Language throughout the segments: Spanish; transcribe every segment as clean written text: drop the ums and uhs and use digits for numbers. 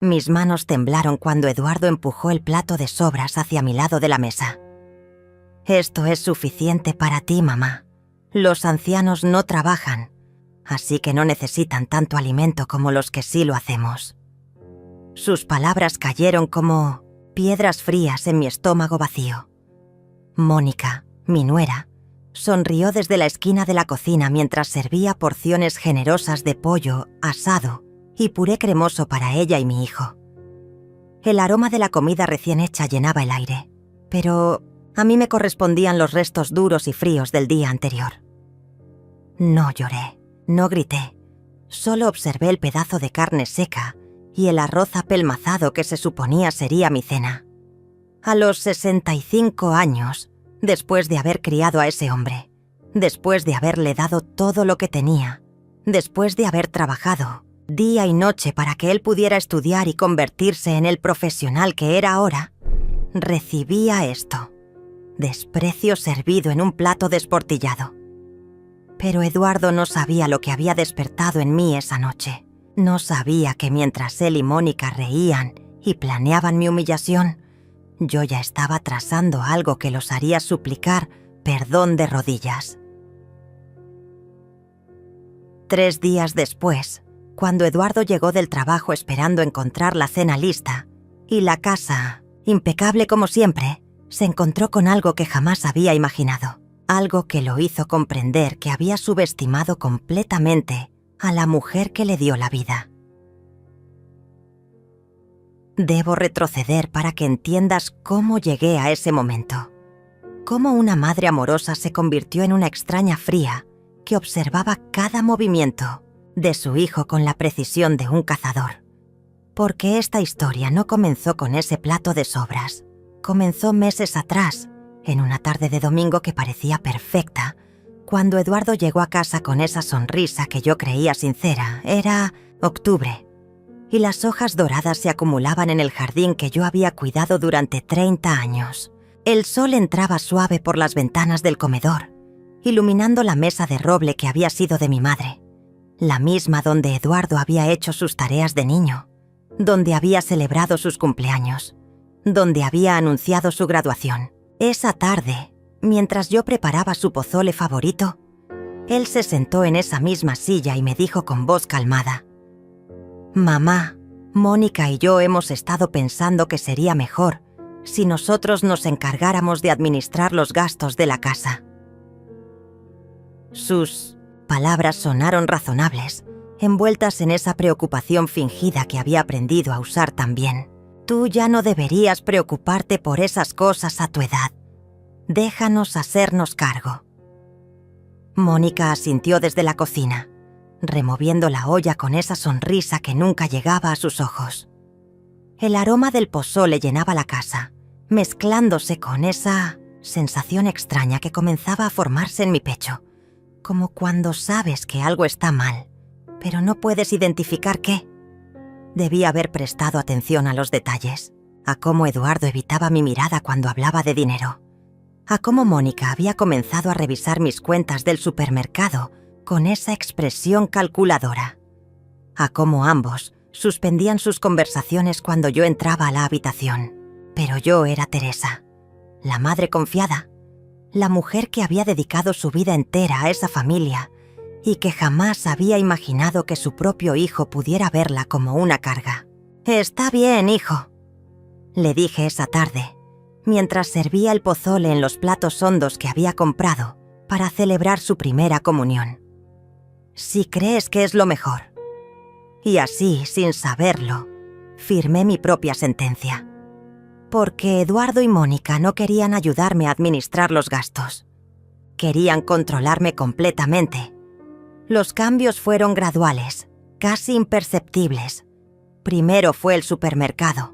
Mis manos temblaron cuando Eduardo empujó el plato de sobras hacia mi lado de la mesa. «Esto es suficiente para ti, mamá. Los ancianos no trabajan, así que no necesitan tanto alimento como los que sí lo hacemos». Sus palabras cayeron como piedras frías en mi estómago vacío. Mónica, mi nuera, sonrió desde la esquina de la cocina mientras servía porciones generosas de pollo, asado y puré cremoso para ella y mi hijo. El aroma de la comida recién hecha llenaba el aire, pero a mí me correspondían los restos duros y fríos del día anterior. No lloré, no grité, solo observé el pedazo de carne seca y el arroz apelmazado que se suponía sería mi cena. A los 65 años, después de haber criado a ese hombre, después de haberle dado todo lo que tenía, después de haber trabajado día y noche para que él pudiera estudiar y convertirse en el profesional que era ahora, recibía esto: desprecio servido en un plato desportillado. Pero Eduardo no sabía lo que había despertado en mí esa noche. No sabía que mientras él y Mónica reían y planeaban mi humillación, yo ya estaba trazando algo que los haría suplicar perdón de rodillas. 3 días después, cuando Eduardo llegó del trabajo esperando encontrar la cena lista, y la casa, impecable como siempre, se encontró con algo que jamás había imaginado, algo que lo hizo comprender que había subestimado completamente a la mujer que le dio la vida. Debo retroceder para que entiendas cómo llegué a ese momento. Cómo una madre amorosa se convirtió en una extraña fría que observaba cada movimiento de su hijo con la precisión de un cazador. Porque esta historia no comenzó con ese plato de sobras. Comenzó meses atrás, en una tarde de domingo que parecía perfecta, cuando Eduardo llegó a casa con esa sonrisa que yo creía sincera. Era octubre, y las hojas doradas se acumulaban en el jardín que yo había cuidado durante 30 años. El sol entraba suave por las ventanas del comedor, iluminando la mesa de roble que había sido de mi madre, la misma donde Eduardo había hecho sus tareas de niño, donde había celebrado sus cumpleaños, donde había anunciado su graduación. Esa tarde, mientras yo preparaba su pozole favorito, él se sentó en esa misma silla y me dijo con voz calmada: «Mamá, Mónica y yo hemos estado pensando que sería mejor si nosotros nos encargáramos de administrar los gastos de la casa». Sus palabras sonaron razonables, envueltas en esa preocupación fingida que había aprendido a usar también. «Tú ya no deberías preocuparte por esas cosas a tu edad. Déjanos hacernos cargo». Mónica asintió desde la cocina, removiendo la olla con esa sonrisa que nunca llegaba a sus ojos. El aroma del pozole llenaba la casa, mezclándose con esa sensación extraña que comenzaba a formarse en mi pecho, como cuando sabes que algo está mal, pero no puedes identificar qué. Debí haber prestado atención a los detalles, a cómo Eduardo evitaba mi mirada cuando hablaba de dinero, a cómo Mónica había comenzado a revisar mis cuentas del supermercado con esa expresión calculadora, a cómo ambos suspendían sus conversaciones cuando yo entraba a la habitación. Pero yo era Teresa, la madre confiada, la mujer que había dedicado su vida entera a esa familia y que jamás había imaginado que su propio hijo pudiera verla como una carga. «Está bien, hijo», le dije esa tarde, mientras servía el pozole en los platos hondos que había comprado para celebrar su primera comunión. «Si crees que es lo mejor». Y así, sin saberlo, firmé mi propia sentencia. Porque Eduardo y Mónica no querían ayudarme a administrar los gastos. Querían controlarme completamente. Los cambios fueron graduales, casi imperceptibles. Primero fue el supermercado.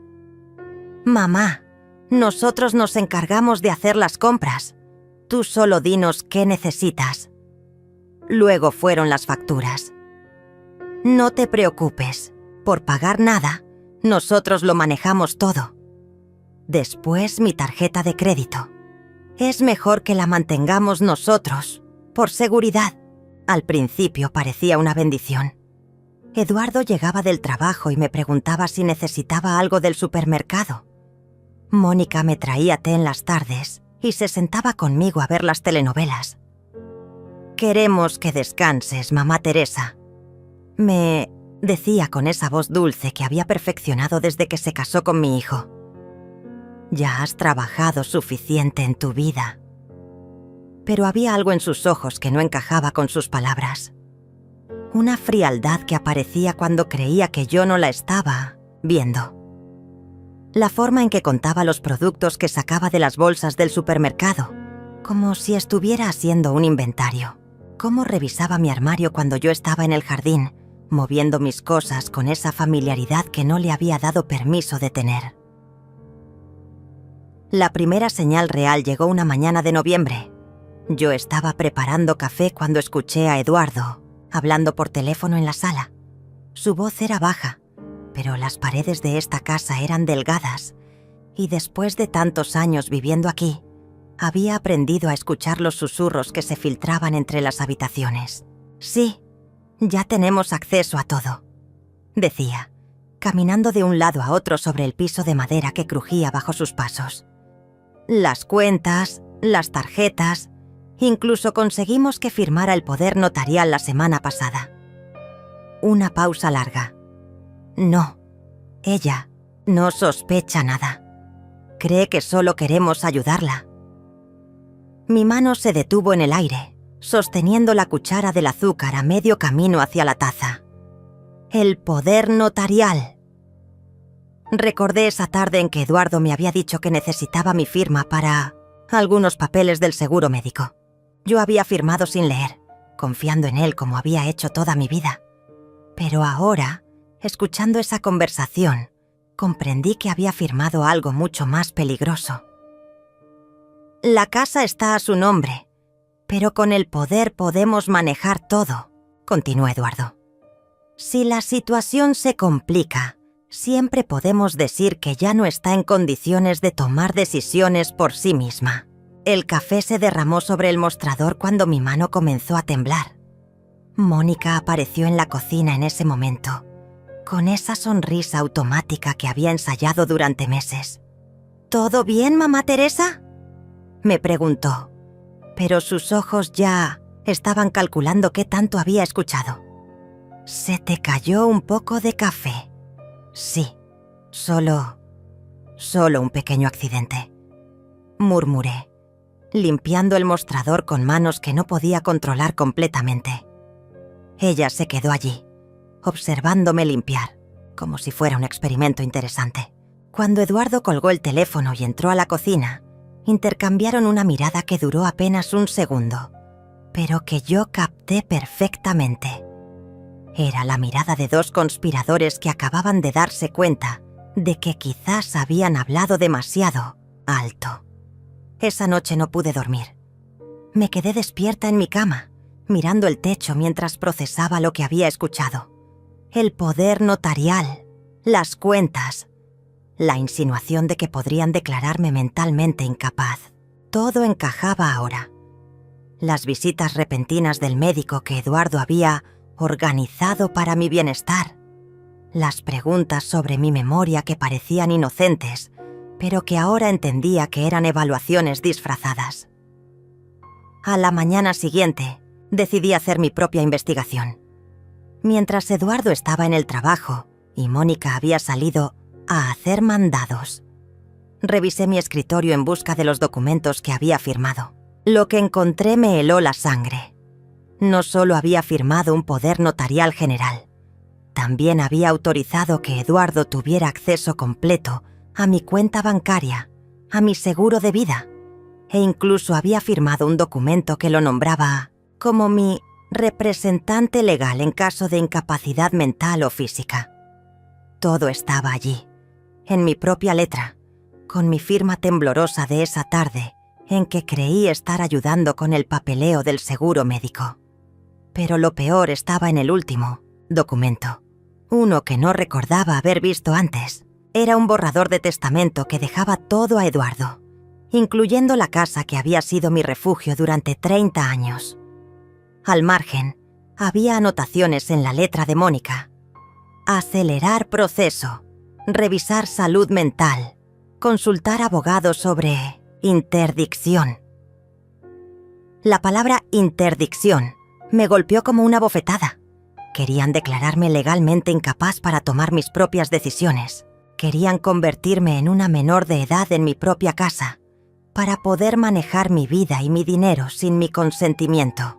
«Mamá, nosotros nos encargamos de hacer las compras. Tú solo dinos qué necesitas». Luego fueron las facturas. «No te preocupes, por pagar nada, nosotros lo manejamos todo». Después mi tarjeta de crédito. «Es mejor que la mantengamos nosotros, por seguridad». Al principio parecía una bendición. Eduardo llegaba del trabajo y me preguntaba si necesitaba algo del supermercado. Mónica me traía té en las tardes y se sentaba conmigo a ver las telenovelas. «Queremos que descanses, mamá Teresa», me decía con esa voz dulce que había perfeccionado desde que se casó con mi hijo. «Ya has trabajado suficiente en tu vida». Pero había algo en sus ojos que no encajaba con sus palabras. Una frialdad que aparecía cuando creía que yo no la estaba viendo. La forma en que contaba los productos que sacaba de las bolsas del supermercado, como si estuviera haciendo un inventario. Cómo revisaba mi armario cuando yo estaba en el jardín, moviendo mis cosas con esa familiaridad que no le había dado permiso de tener. La primera señal real llegó una mañana de noviembre. Yo estaba preparando café cuando escuché a Eduardo hablando por teléfono en la sala. Su voz era baja, pero las paredes de esta casa eran delgadas, y después de tantos años viviendo aquí, había aprendido a escuchar los susurros que se filtraban entre las habitaciones. «Sí, ya tenemos acceso a todo», decía, caminando de un lado a otro sobre el piso de madera que crujía bajo sus pasos. «Las cuentas, las tarjetas, incluso conseguimos que firmara el poder notarial la semana pasada». Una pausa larga. «No, ella no sospecha nada. Cree que solo queremos ayudarla». Mi mano se detuvo en el aire, sosteniendo la cuchara del azúcar a medio camino hacia la taza. «El poder notarial». Recordé esa tarde en que Eduardo me había dicho que necesitaba mi firma para algunos papeles del seguro médico. Yo había firmado sin leer, confiando en él como había hecho toda mi vida. Pero ahora, escuchando esa conversación, comprendí que había firmado algo mucho más peligroso. «La casa está a su nombre, pero con el poder podemos manejar todo», continuó Eduardo. «Si la situación se complica, siempre podemos decir que ya no está en condiciones de tomar decisiones por sí misma». El café se derramó sobre el mostrador cuando mi mano comenzó a temblar. Mónica apareció en la cocina en ese momento, con esa sonrisa automática que había ensayado durante meses. «¿Todo bien, mamá Teresa?», me preguntó, pero sus ojos ya estaban calculando qué tanto había escuchado. «Se te cayó un poco de café». «Sí, solo un pequeño accidente», murmuré, limpiando el mostrador con manos que no podía controlar completamente. Ella se quedó allí, observándome limpiar, como si fuera un experimento interesante. Cuando Eduardo colgó el teléfono y entró a la cocina, intercambiaron una mirada que duró apenas un segundo, pero que yo capté perfectamente. Era la mirada de dos conspiradores que acababan de darse cuenta de que quizás habían hablado demasiado alto. Esa noche no pude dormir. Me quedé despierta en mi cama, mirando el techo mientras procesaba lo que había escuchado. El poder notarial, las cuentas, la insinuación de que podrían declararme mentalmente incapaz. Todo encajaba ahora. Las visitas repentinas del médico que Eduardo había organizado para mi bienestar. Las preguntas sobre mi memoria que parecían inocentes, pero que ahora entendía que eran evaluaciones disfrazadas. A la mañana siguiente, decidí hacer mi propia investigación. Mientras Eduardo estaba en el trabajo y Mónica había salido a hacer mandados, revisé mi escritorio en busca de los documentos que había firmado. Lo que encontré me heló la sangre. No solo había firmado un poder notarial general, también había autorizado que Eduardo tuviera acceso completo a mi cuenta bancaria, a mi seguro de vida, e incluso había firmado un documento que lo nombraba como mi representante legal en caso de incapacidad mental o física. Todo estaba allí, en mi propia letra, con mi firma temblorosa de esa tarde en que creí estar ayudando con el papeleo del seguro médico. Pero lo peor estaba en el último documento, uno que no recordaba haber visto antes. Era un borrador de testamento que dejaba todo a Eduardo, incluyendo la casa que había sido mi refugio durante 30 años. Al margen, había anotaciones en la letra de Mónica, acelerar proceso, revisar salud mental, consultar abogados sobre interdicción. La palabra interdicción me golpeó como una bofetada. Querían declararme legalmente incapaz para tomar mis propias decisiones. Querían convertirme en una menor de edad en mi propia casa, para poder manejar mi vida y mi dinero sin mi consentimiento.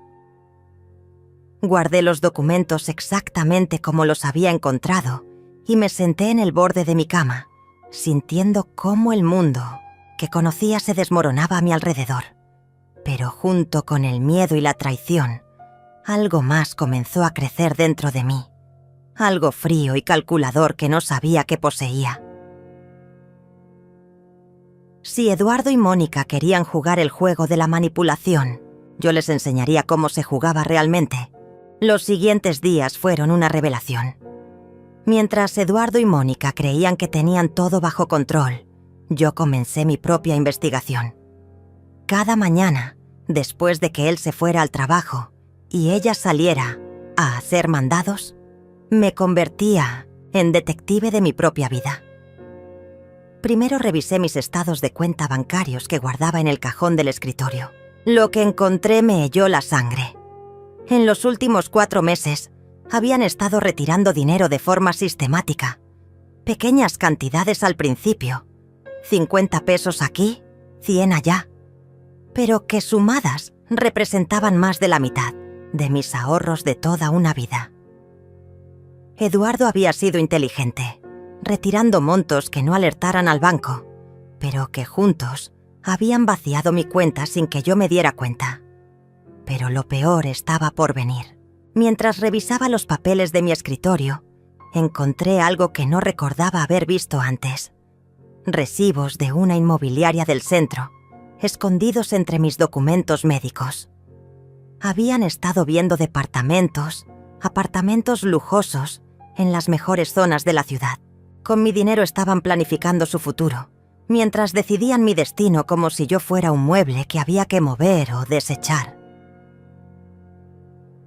Guardé los documentos exactamente como los había encontrado y me senté en el borde de mi cama, sintiendo cómo el mundo que conocía se desmoronaba a mi alrededor. Pero junto con el miedo y la traición, algo más comenzó a crecer dentro de mí, algo frío y calculador que no sabía que poseía. Si Eduardo y Mónica querían jugar el juego de la manipulación, yo les enseñaría cómo se jugaba realmente. Los siguientes días fueron una revelación. Mientras Eduardo y Mónica creían que tenían todo bajo control, yo comencé mi propia investigación. Cada mañana, después de que él se fuera al trabajo y ella saliera a hacer mandados, me convertía en detective de mi propia vida. Primero revisé mis estados de cuenta bancarios que guardaba en el cajón del escritorio. Lo que encontré me heló la sangre. En los últimos 4 meses, habían estado retirando dinero de forma sistemática. Pequeñas cantidades al principio, 50 pesos aquí, 100 allá, pero que sumadas representaban más de la mitad de mis ahorros de toda una vida. Eduardo había sido inteligente, retirando montos que no alertaran al banco, pero que juntos habían vaciado mi cuenta sin que yo me diera cuenta. Pero lo peor estaba por venir. Mientras revisaba los papeles de mi escritorio, encontré algo que no recordaba haber visto antes. Recibos de una inmobiliaria del centro, escondidos entre mis documentos médicos. Habían estado viendo apartamentos lujosos en las mejores zonas de la ciudad. Con mi dinero estaban planificando su futuro, mientras decidían mi destino como si yo fuera un mueble que había que mover o desechar.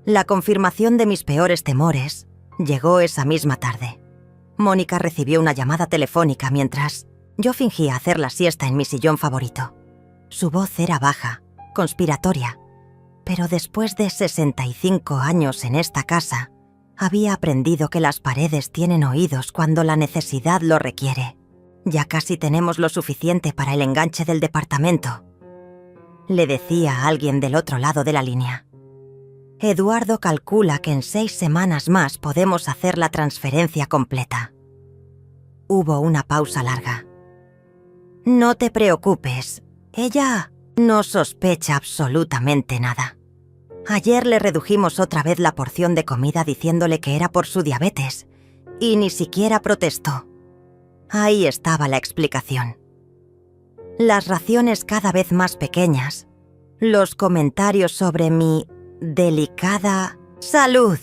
La confirmación de mis peores temores llegó esa misma tarde. Mónica recibió una llamada telefónica mientras yo fingía hacer la siesta en mi sillón favorito. Su voz era baja, conspiratoria, pero después de 65 años en esta casa, había aprendido que las paredes tienen oídos cuando la necesidad lo requiere. Ya casi tenemos lo suficiente para el enganche del departamento, le decía a alguien del otro lado de la línea. Eduardo calcula que en 6 semanas más podemos hacer la transferencia completa. Hubo una pausa larga. No te preocupes, ella no sospecha absolutamente nada. Ayer le redujimos otra vez la porción de comida diciéndole que era por su diabetes, y ni siquiera protestó. Ahí estaba la explicación. Las raciones cada vez más pequeñas, los comentarios sobre mi delicada salud,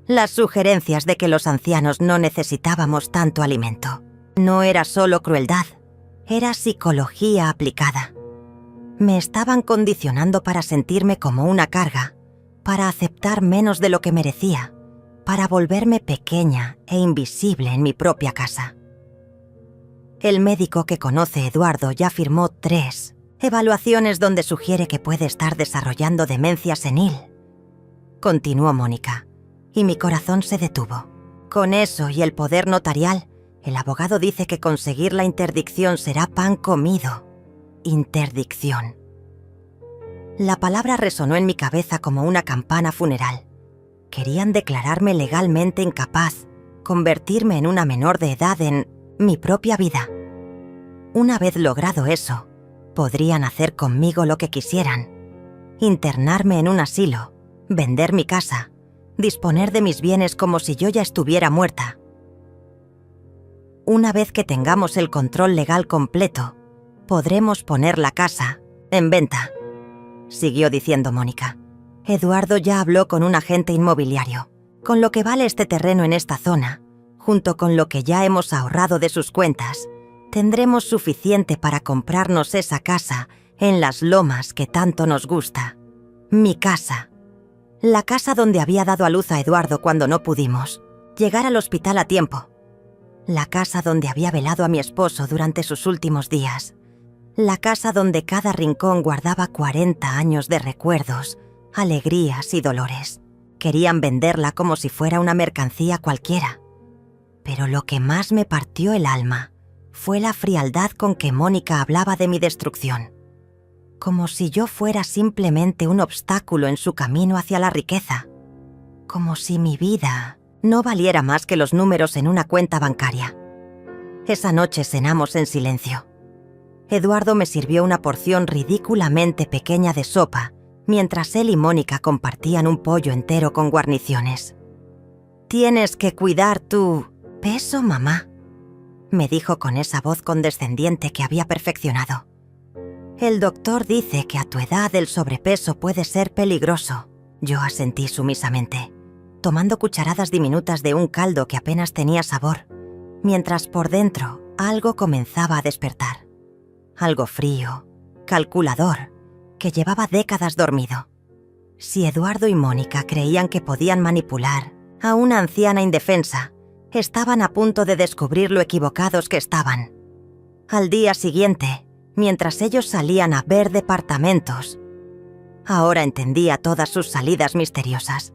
las sugerencias de que los ancianos no necesitábamos tanto alimento. No era solo crueldad, era psicología aplicada. Me estaban condicionando para sentirme como una carga, para aceptar menos de lo que merecía, para volverme pequeña e invisible en mi propia casa. El médico que conoce Eduardo ya firmó 3 evaluaciones donde sugiere que puede estar desarrollando demencia senil. Continuó Mónica, y mi corazón se detuvo. Con eso y el poder notarial, el abogado dice que conseguir la interdicción será pan comido. Interdicción. La palabra resonó en mi cabeza como una campana funeral. Querían declararme legalmente incapaz, convertirme en una menor de edad en mi propia vida. Una vez logrado eso, podrían hacer conmigo lo que quisieran. Internarme en un asilo, vender mi casa, disponer de mis bienes como si yo ya estuviera muerta. Una vez que tengamos el control legal completo, podremos poner la casa en venta, siguió diciendo Mónica. Eduardo ya habló con un agente inmobiliario. Con lo que vale este terreno en esta zona, junto con lo que ya hemos ahorrado de sus cuentas, tendremos suficiente para comprarnos esa casa en las lomas que tanto nos gusta. Mi casa. La casa donde había dado a luz a Eduardo cuando no pudimos. Llegar al hospital a tiempo. La casa donde había velado a mi esposo durante sus últimos días. La casa donde cada rincón guardaba 40 años de recuerdos, alegrías y dolores. Querían venderla como si fuera una mercancía cualquiera. Pero lo que más me partió el alma fue la frialdad con que Mónica hablaba de mi destrucción. Como si yo fuera simplemente un obstáculo en su camino hacia la riqueza. Como si mi vida no valiera más que los números en una cuenta bancaria. Esa noche cenamos en silencio. Eduardo me sirvió una porción ridículamente pequeña de sopa, mientras él y Mónica compartían un pollo entero con guarniciones. «Tienes que cuidar tu peso, mamá», me dijo con esa voz condescendiente que había perfeccionado. «El doctor dice que a tu edad el sobrepeso puede ser peligroso». Yo asentí sumisamente, tomando cucharadas diminutas de un caldo que apenas tenía sabor, mientras por dentro algo comenzaba a despertar. Algo frío, calculador, que llevaba décadas dormido. Si Eduardo y Mónica creían que podían manipular a una anciana indefensa, estaban a punto de descubrir lo equivocados que estaban. Al día siguiente, mientras ellos salían a ver departamentos, ahora entendía todas sus salidas misteriosas.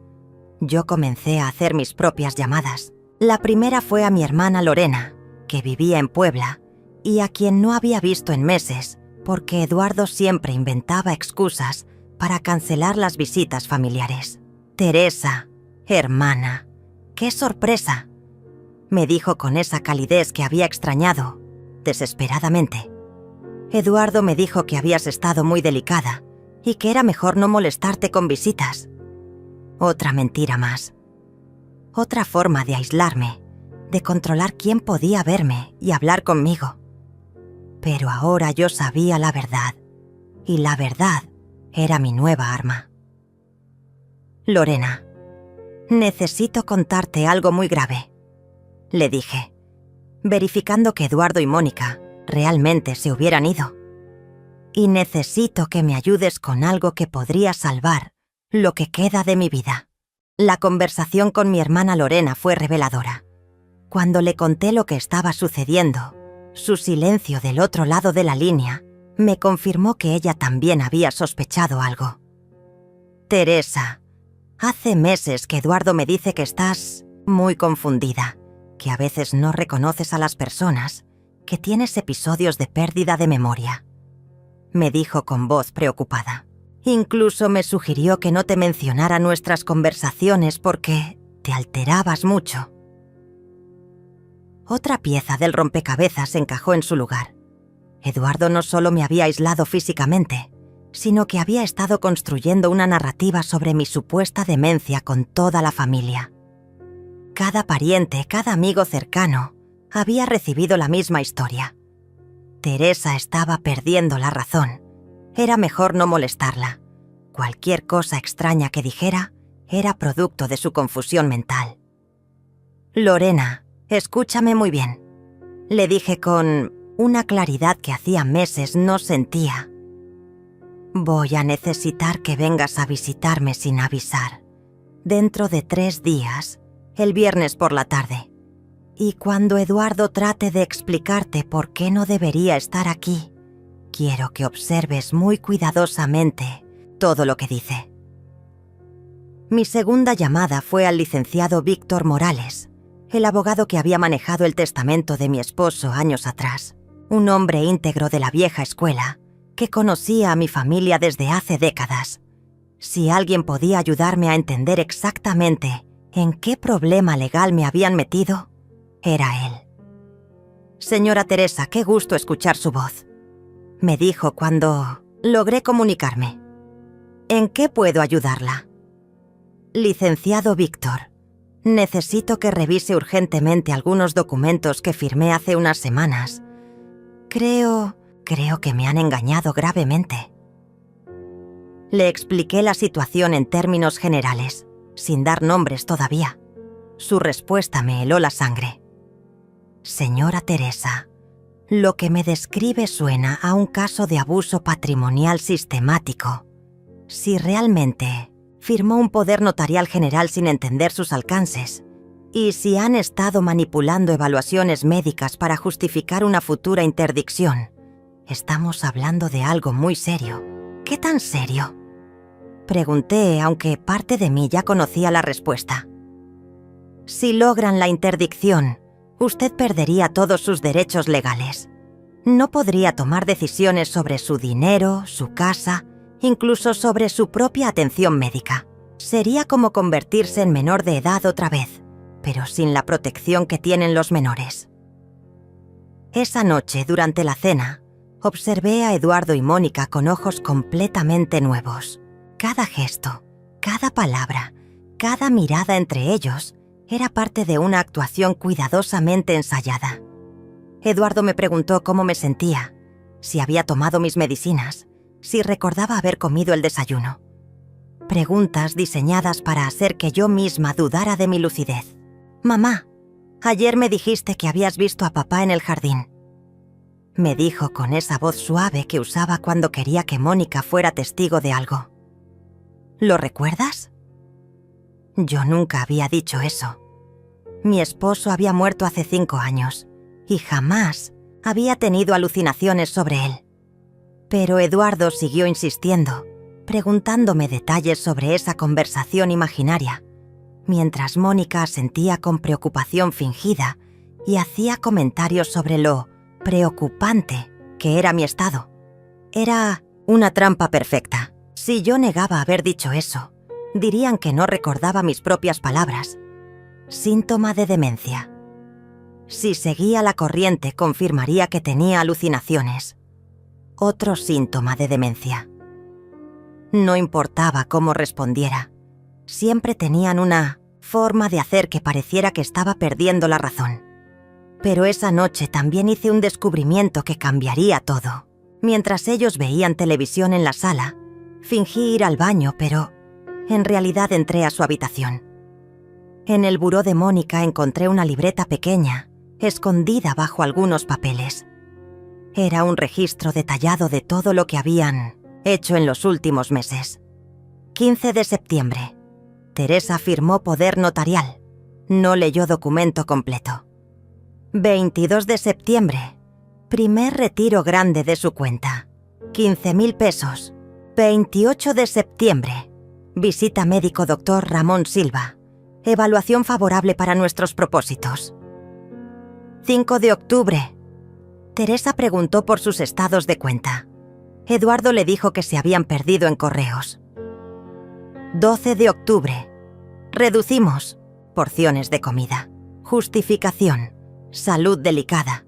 Yo comencé a hacer mis propias llamadas. La primera fue a mi hermana Lorena, que vivía en Puebla, y a quien no había visto en meses, porque Eduardo siempre inventaba excusas para cancelar las visitas familiares. «Teresa, hermana, qué sorpresa», me dijo con esa calidez que había extrañado, desesperadamente. «Eduardo me dijo que habías estado muy delicada y que era mejor no molestarte con visitas». Otra mentira más. Otra forma de aislarme, de controlar quién podía verme y hablar conmigo. Pero ahora yo sabía la verdad, y la verdad era mi nueva arma. «Lorena, necesito contarte algo muy grave», le dije, verificando que Eduardo y Mónica realmente se hubieran ido. «Y necesito que me ayudes con algo que podría salvar lo que queda de mi vida». La conversación con mi hermana Lorena fue reveladora. Cuando le conté lo que estaba sucediendo, su silencio del otro lado de la línea me confirmó que ella también había sospechado algo. «Teresa, hace meses que Eduardo me dice que estás muy confundida, que a veces no reconoces a las personas, que tienes episodios de pérdida de memoria», me dijo con voz preocupada. «Incluso me sugirió que no te mencionara nuestras conversaciones porque te alterabas mucho». Otra pieza del rompecabezas encajó en su lugar. Eduardo no solo me había aislado físicamente, sino que había estado construyendo una narrativa sobre mi supuesta demencia con toda la familia. Cada pariente, cada amigo cercano, había recibido la misma historia. Teresa estaba perdiendo la razón. Era mejor no molestarla. Cualquier cosa extraña que dijera era producto de su confusión mental. «Lorena, escúchame muy bien», le dije con una claridad que hacía meses no sentía. «Voy a necesitar que vengas a visitarme sin avisar. Dentro de 3 días, el viernes por la tarde. Y cuando Eduardo trate de explicarte por qué no debería estar aquí, quiero que observes muy cuidadosamente todo lo que dice». Mi segunda llamada fue al licenciado Víctor Morales, el abogado que había manejado el testamento de mi esposo años atrás, un hombre íntegro de la vieja escuela, que conocía a mi familia desde hace décadas. Si alguien podía ayudarme a entender exactamente en qué problema legal me habían metido, era él. «Señora Teresa, qué gusto escuchar su voz», me dijo cuando logré comunicarme. «¿En qué puedo ayudarla?» «Licenciado Víctor, necesito que revise urgentemente algunos documentos que firmé hace unas semanas. Creo que me han engañado gravemente». Le expliqué la situación en términos generales, sin dar nombres todavía. Su respuesta me heló la sangre. «Señora Teresa, lo que me describe suena a un caso de abuso patrimonial sistemático. Si realmente firmó un poder notarial general sin entender sus alcances, ¿Y si han estado manipulando evaluaciones médicas para justificar una futura interdicción? Estamos hablando de algo muy serio. ¿Qué tan serio?, pregunté, aunque parte de mí ya conocía la respuesta. Si logran la interdicción, usted perdería todos sus derechos legales. No podría tomar decisiones sobre su dinero, su casa, incluso sobre su propia atención médica. Sería como convertirse en menor de edad otra vez, pero sin la protección que tienen los menores. Esa noche, durante la cena, observé a Eduardo y Mónica con ojos completamente nuevos. Cada gesto, cada palabra, cada mirada entre ellos era parte de una actuación cuidadosamente ensayada. Eduardo me preguntó cómo me sentía, si había tomado mis medicinas, si recordaba haber comido el desayuno. Preguntas diseñadas para hacer que yo misma dudara de mi lucidez. «Mamá, ayer me dijiste que habías visto a papá en el jardín», me dijo con esa voz suave que usaba cuando quería que Mónica fuera testigo de algo. «¿Lo recuerdas?» Yo nunca había dicho eso. Mi esposo había muerto hace 5 años y jamás había tenido alucinaciones sobre él. Pero Eduardo siguió insistiendo, preguntándome detalles sobre esa conversación imaginaria, mientras Mónica asentía con preocupación fingida y hacía comentarios sobre lo preocupante que era mi estado. Era una trampa perfecta. Si yo negaba haber dicho eso, dirían que no recordaba mis propias palabras. Síntoma de demencia. Si seguía la corriente, confirmaría que tenía alucinaciones. Otro síntoma de demencia. No importaba cómo respondiera. Siempre tenían una forma de hacer que pareciera que estaba perdiendo la razón. Pero esa noche también hice un descubrimiento que cambiaría todo. Mientras ellos veían televisión en la sala, fingí ir al baño, pero en realidad entré a su habitación. En el buró de Mónica encontré una libreta pequeña, escondida bajo algunos papeles. Era un registro detallado de todo lo que habían hecho en los últimos meses. 15 de septiembre. Teresa firmó poder notarial. No leyó documento completo. 22 de septiembre. Primer retiro grande de su cuenta. 15.000 pesos. 28 de septiembre. Visita médico Dr. Ramón Silva. Evaluación favorable para nuestros propósitos. 5 de octubre. Teresa preguntó por sus estados de cuenta. Eduardo le dijo que se habían perdido en correos. 12 de octubre. Reducimos porciones de comida. Justificación. Salud delicada.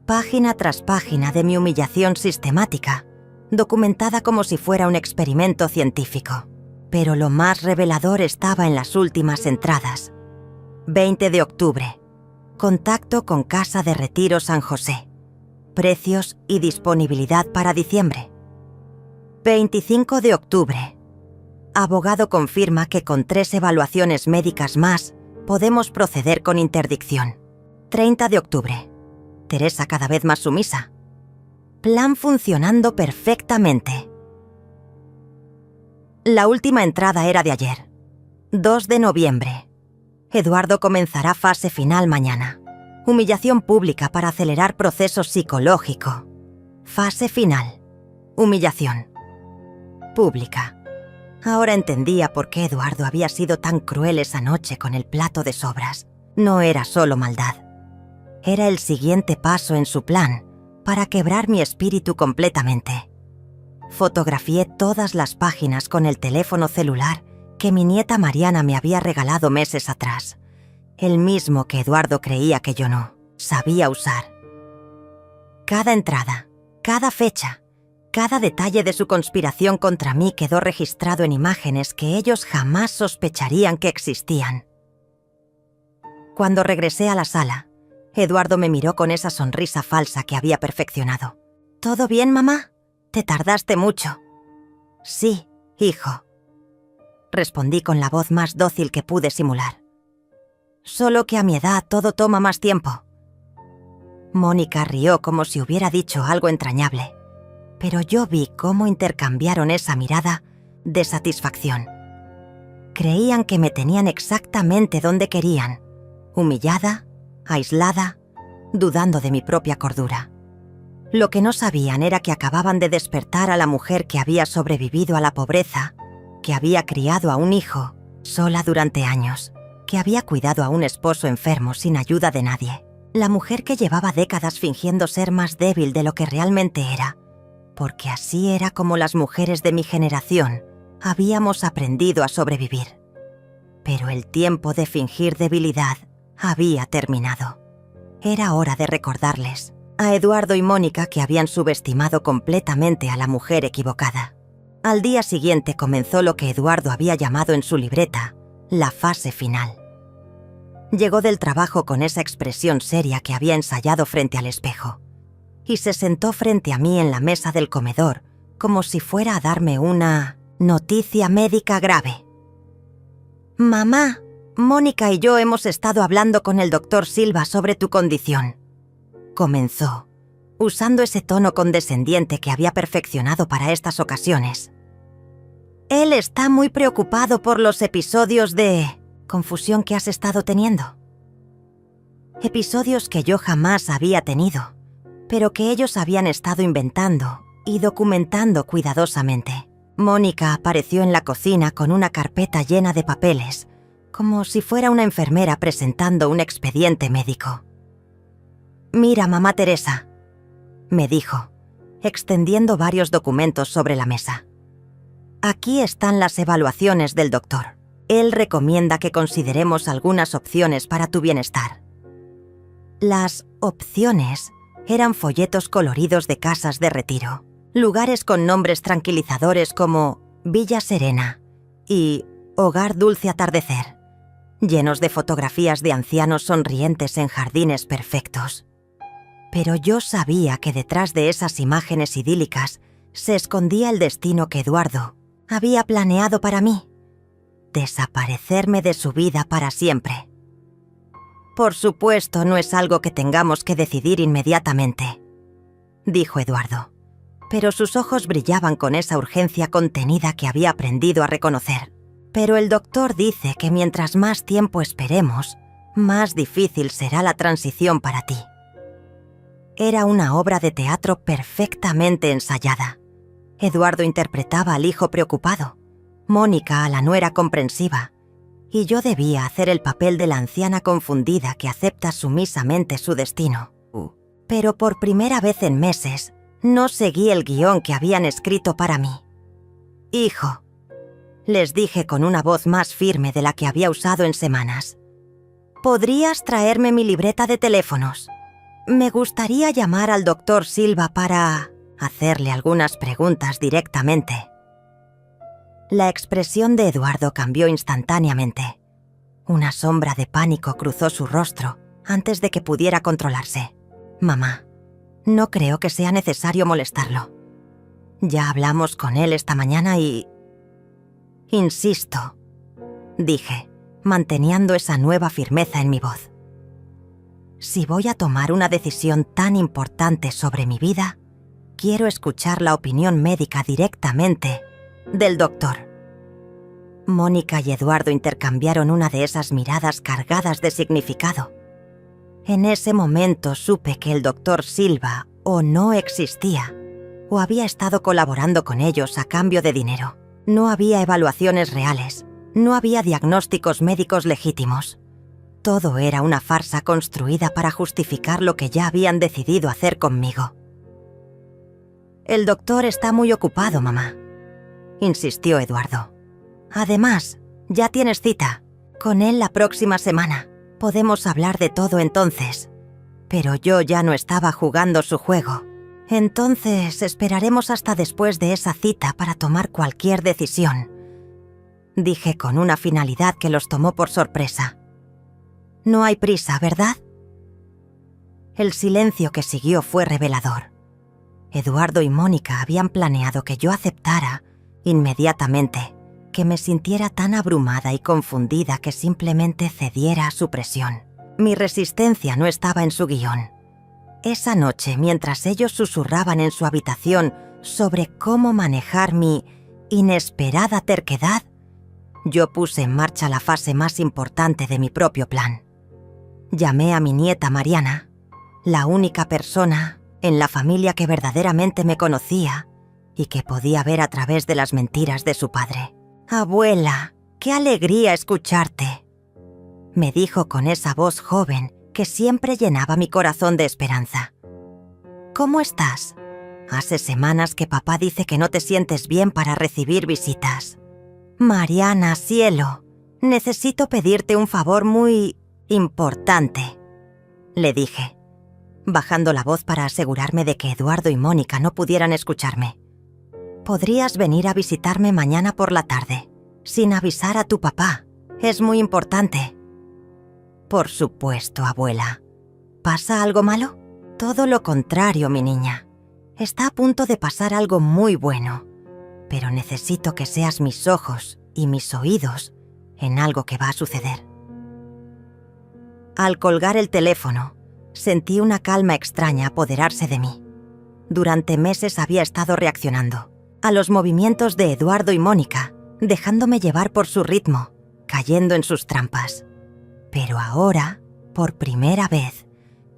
Página tras página de mi humillación sistemática, documentada como si fuera un experimento científico. Pero lo más revelador estaba en las últimas entradas. 20 de octubre. Contacto con Casa de Retiro San José. Precios y disponibilidad para diciembre. 25 de octubre. Abogado confirma que con 3 evaluaciones médicas más podemos proceder con interdicción. 30 de octubre. Teresa cada vez más sumisa. Plan funcionando perfectamente. La última entrada era de ayer. 2 de noviembre. Eduardo comenzará fase final mañana. Humillación pública para acelerar proceso psicológico. Fase final. Humillación. Pública. Ahora entendía por qué Eduardo había sido tan cruel esa noche con el plato de sobras. No era solo maldad. Era el siguiente paso en su plan para quebrar mi espíritu completamente. Fotografié todas las páginas con el teléfono celular que mi nieta Mariana me había regalado meses atrás. El mismo que Eduardo creía que yo no sabía usar. Cada entrada, cada fecha, cada detalle de su conspiración contra mí quedó registrado en imágenes que ellos jamás sospecharían que existían. Cuando regresé a la sala, Eduardo me miró con esa sonrisa falsa que había perfeccionado. ¿Todo bien, mamá? ¿Te tardaste mucho? Sí, hijo. Respondí con la voz más dócil que pude simular. Solo que a mi edad todo toma más tiempo. Mónica rió como si hubiera dicho algo entrañable, pero yo vi cómo intercambiaron esa mirada de satisfacción. Creían que me tenían exactamente donde querían, humillada, aislada, dudando de mi propia cordura. Lo que no sabían era que acababan de despertar a la mujer que había sobrevivido a la pobreza, que había criado a un hijo sola durante años, que había cuidado a un esposo enfermo sin ayuda de nadie. La mujer que llevaba décadas fingiendo ser más débil de lo que realmente era, porque así era como las mujeres de mi generación habíamos aprendido a sobrevivir. Pero el tiempo de fingir debilidad había terminado. Era hora de recordarles a Eduardo y Mónica que habían subestimado completamente a la mujer equivocada. Al día siguiente comenzó lo que Eduardo había llamado en su libreta la fase final. Llegó del trabajo con esa expresión seria que había ensayado frente al espejo y se sentó frente a mí en la mesa del comedor como si fuera a darme una noticia médica grave. «Mamá, Mónica y yo hemos estado hablando con el doctor Silva sobre tu condición», comenzó, usando ese tono condescendiente que había perfeccionado para estas ocasiones. «Él está muy preocupado por los episodios de confusión que has estado teniendo. Episodios que yo jamás había tenido, pero que ellos habían estado inventando y documentando cuidadosamente. Mónica apareció en la cocina con una carpeta llena de papeles, como si fuera una enfermera presentando un expediente médico. «Mira, mamá Teresa», me dijo, extendiendo varios documentos sobre la mesa. «Aquí están las evaluaciones del doctor. Él recomienda que consideremos algunas opciones para tu bienestar». Las opciones eran folletos coloridos de casas de retiro, lugares con nombres tranquilizadores como Villa Serena y Hogar Dulce Atardecer, llenos de fotografías de ancianos sonrientes en jardines perfectos. Pero yo sabía que detrás de esas imágenes idílicas se escondía el destino que Eduardo había planeado para mí: desaparecerme de su vida para siempre. «Por supuesto, no es algo que tengamos que decidir inmediatamente», dijo Eduardo, pero sus ojos brillaban con esa urgencia contenida que había aprendido a reconocer. «Pero el doctor dice que mientras más tiempo esperemos, más difícil será la transición para ti». Era una obra de teatro perfectamente ensayada. Eduardo interpretaba al hijo preocupado, Mónica a la nuera comprensiva, y yo debía hacer el papel de la anciana confundida que acepta sumisamente su destino. Pero por primera vez en meses, no seguí el guión que habían escrito para mí. «Hijo», les dije con una voz más firme de la que había usado en semanas, «¿podrías traerme mi libreta de teléfonos? Me gustaría llamar al doctor Silva para hacerle algunas preguntas directamente». La expresión de Eduardo cambió instantáneamente. Una sombra de pánico cruzó su rostro antes de que pudiera controlarse. «Mamá, no creo que sea necesario molestarlo. Ya hablamos con él esta mañana y...» «Insisto», dije, manteniendo esa nueva firmeza en mi voz. «Si voy a tomar una decisión tan importante sobre mi vida, quiero escuchar la opinión médica directamente del doctor». Mónica y Eduardo intercambiaron una de esas miradas cargadas de significado. En ese momento supe que el doctor Silva o no existía, o había estado colaborando con ellos a cambio de dinero. No había evaluaciones reales, no había diagnósticos médicos legítimos. Todo era una farsa construida para justificar lo que ya habían decidido hacer conmigo. «El doctor está muy ocupado, mamá», insistió Eduardo. «Además, ya tienes cita con él la próxima semana. Podemos hablar de todo entonces». Pero yo ya no estaba jugando su juego. «Entonces esperaremos hasta después de esa cita para tomar cualquier decisión», dije con una finalidad que los tomó por sorpresa. «No hay prisa, ¿verdad?». El silencio que siguió fue revelador. Eduardo y Mónica habían planeado que yo aceptara inmediatamente, que me sintiera tan abrumada y confundida que simplemente cediera a su presión. Mi resistencia no estaba en su guión. Esa noche, mientras ellos susurraban en su habitación sobre cómo manejar mi inesperada terquedad, yo puse en marcha la fase más importante de mi propio plan. Llamé a mi nieta Mariana, la única persona en la familia que verdaderamente me conocía y que podía ver a través de las mentiras de su padre. «Abuela, qué alegría escucharte», me dijo con esa voz joven que siempre llenaba mi corazón de esperanza. «¿Cómo estás? Hace semanas que papá dice que no te sientes bien para recibir visitas». «Mariana, cielo, necesito pedirte un favor muy importante», le dije, bajando la voz para asegurarme de que Eduardo y Mónica no pudieran escucharme. «¿Podrías venir a visitarme mañana por la tarde, sin avisar a tu papá? Es muy importante». «Por supuesto, abuela. ¿Pasa algo malo?» «Todo lo contrario, mi niña. Está a punto de pasar algo muy bueno, pero necesito que seas mis ojos y mis oídos en algo que va a suceder». Al colgar el teléfono, sentí una calma extraña apoderarse de mí. Durante meses había estado reaccionando a los movimientos de Eduardo y Mónica, dejándome llevar por su ritmo, cayendo en sus trampas. Pero ahora, por primera vez,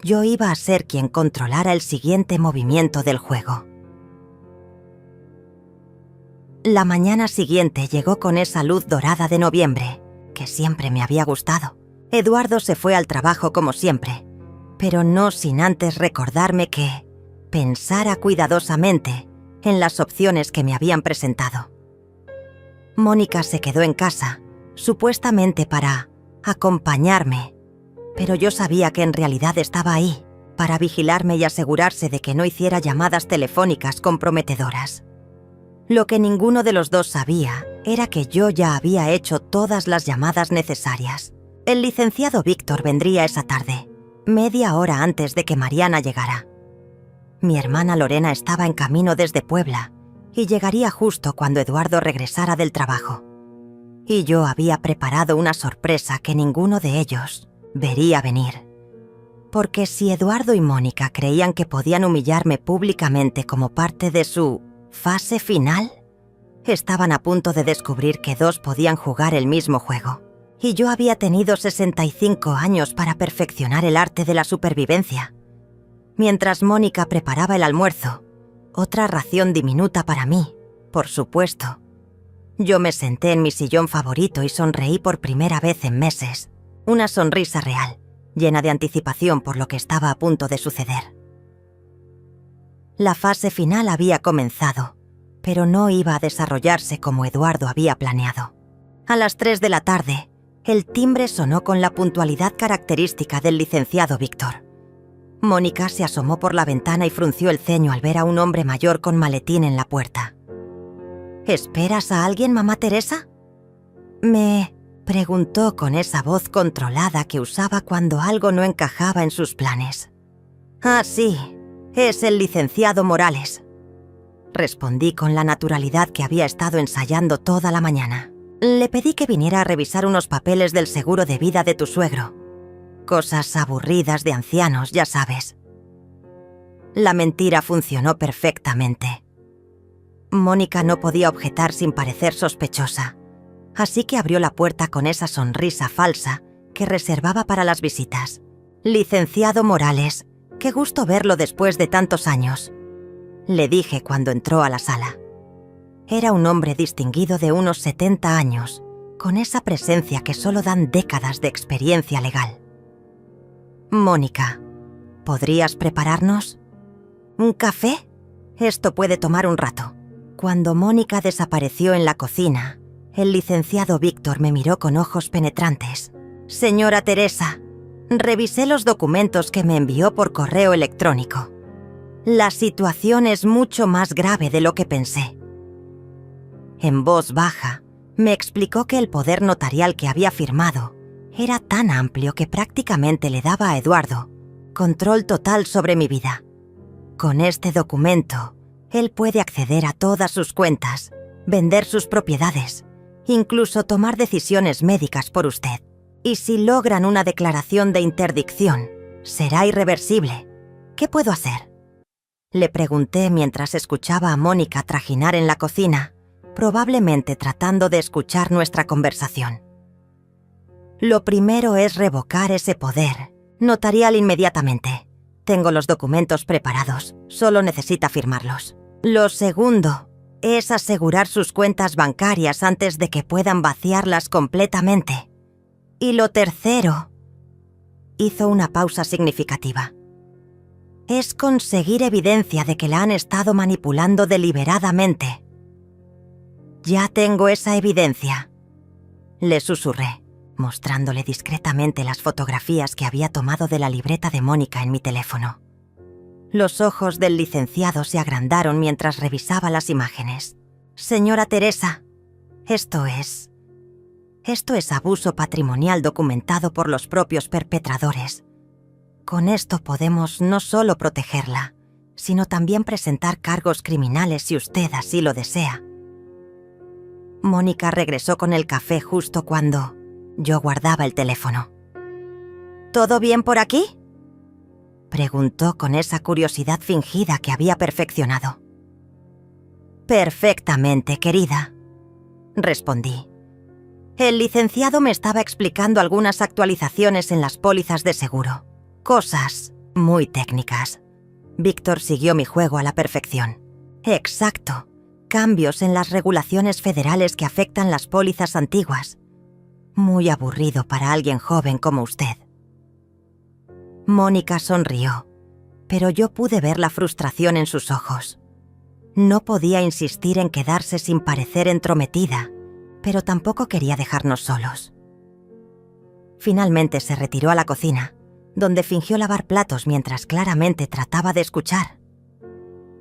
yo iba a ser quien controlara el siguiente movimiento del juego. La mañana siguiente llegó con esa luz dorada de noviembre, que siempre me había gustado. Eduardo se fue al trabajo como siempre, pero no sin antes recordarme que pensara cuidadosamente en las opciones que me habían presentado. Mónica se quedó en casa, supuestamente para acompañarme, pero yo sabía que en realidad estaba ahí para vigilarme y asegurarse de que no hiciera llamadas telefónicas comprometedoras. Lo que ninguno de los dos sabía era que yo ya había hecho todas las llamadas necesarias. El licenciado Víctor vendría esa tarde, media hora antes de que Mariana llegara. Mi hermana Lorena estaba en camino desde Puebla y llegaría justo cuando Eduardo regresara del trabajo. Y yo había preparado una sorpresa que ninguno de ellos vería venir. Porque si Eduardo y Mónica creían que podían humillarme públicamente como parte de su fase final, estaban a punto de descubrir que dos podían jugar el mismo juego. Y yo había tenido 65 años para perfeccionar el arte de la supervivencia. Mientras Mónica preparaba el almuerzo, otra ración diminuta para mí, por supuesto, yo me senté en mi sillón favorito y sonreí por primera vez en meses. Una sonrisa real, llena de anticipación por lo que estaba a punto de suceder. La fase final había comenzado, pero no iba a desarrollarse como Eduardo había planeado. A las 3 de la tarde, el timbre sonó con la puntualidad característica del licenciado Víctor. Mónica se asomó por la ventana y frunció el ceño al ver a un hombre mayor con maletín en la puerta. «¿Esperas a alguien, mamá Teresa?», me preguntó con esa voz controlada que usaba cuando algo no encajaba en sus planes. «Ah, sí, es el licenciado Morales», respondí con la naturalidad que había estado ensayando toda la mañana. «Le pedí que viniera a revisar unos papeles del seguro de vida de tu suegro. Cosas aburridas de ancianos, ya sabes». La mentira funcionó perfectamente. Mónica no podía objetar sin parecer sospechosa, así que abrió la puerta con esa sonrisa falsa que reservaba para las visitas. «Licenciado Morales, qué gusto verlo después de tantos años», le dije cuando entró a la sala. Era un hombre distinguido de unos 70 años, con esa presencia que solo dan décadas de experiencia legal. «Mónica, ¿podrías prepararnos un café? Esto puede tomar un rato». Cuando Mónica desapareció en la cocina, el licenciado Víctor me miró con ojos penetrantes. «Señora Teresa, revisé los documentos que me envió por correo electrónico. La situación es mucho más grave de lo que pensé». En voz baja, me explicó que el poder notarial que había firmado era tan amplio que prácticamente le daba a Eduardo control total sobre mi vida. Con este documento, él puede acceder a todas sus cuentas, vender sus propiedades, incluso tomar decisiones médicas por usted. Y si logran una declaración de interdicción, será irreversible. ¿Qué puedo hacer?, le pregunté mientras escuchaba a Mónica trajinar en la cocina, probablemente tratando de escuchar nuestra conversación. «Lo primero es revocar ese poder Notarial inmediatamente. Tengo los documentos preparados, solo necesita firmarlos. Lo segundo es asegurar sus cuentas bancarias antes de que puedan vaciarlas completamente. Y lo tercero, hizo una pausa significativa, es conseguir evidencia de que la han estado manipulando deliberadamente. Ya tengo esa evidencia, le susurré, mostrándole discretamente las fotografías que había tomado de la libreta de Mónica en mi teléfono. Los ojos del licenciado se agrandaron mientras revisaba las imágenes. Señora Teresa, esto es abuso patrimonial documentado por los propios perpetradores. Con esto podemos no solo protegerla, sino también presentar cargos criminales si usted así lo desea. Mónica regresó con el café justo cuando yo guardaba el teléfono. ¿Todo bien por aquí?, preguntó con esa curiosidad fingida que había perfeccionado. Perfectamente, querida, respondí. El licenciado me estaba explicando algunas actualizaciones en las pólizas de seguro. Cosas muy técnicas. Víctor siguió mi juego a la perfección. Exacto. Cambios en las regulaciones federales que afectan las pólizas antiguas. Muy aburrido para alguien joven como usted. Mónica sonrió, pero yo pude ver la frustración en sus ojos. No podía insistir en quedarse sin parecer entrometida, pero tampoco quería dejarnos solos. Finalmente se retiró a la cocina, donde fingió lavar platos mientras claramente trataba de escuchar.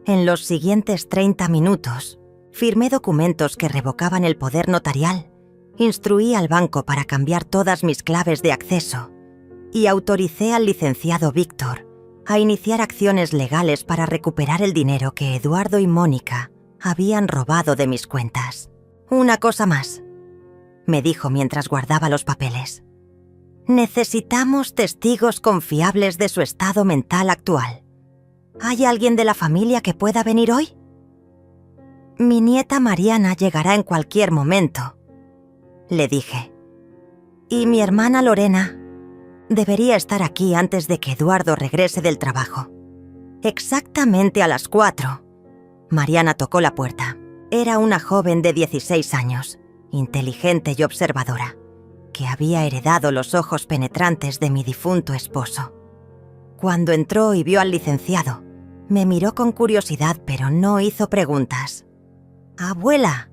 En los siguientes 30 minutos, firmé documentos que revocaban el poder notarial, instruí al banco para cambiar todas mis claves de acceso y autoricé al licenciado Víctor a iniciar acciones legales para recuperar el dinero que Eduardo y Mónica habían robado de mis cuentas. Una cosa más, me dijo mientras guardaba los papeles. Necesitamos testigos confiables de su estado mental actual. ¿Hay alguien de la familia que pueda venir hoy? Mi nieta Mariana llegará en cualquier momento, le dije. Y mi hermana Lorena debería estar aquí antes de que Eduardo regrese del trabajo. Exactamente a las 4. Mariana tocó la puerta. Era una joven de 16 años, inteligente y observadora, que había heredado los ojos penetrantes de mi difunto esposo. Cuando entró y vio al licenciado, me miró con curiosidad, pero no hizo preguntas. «Abuela,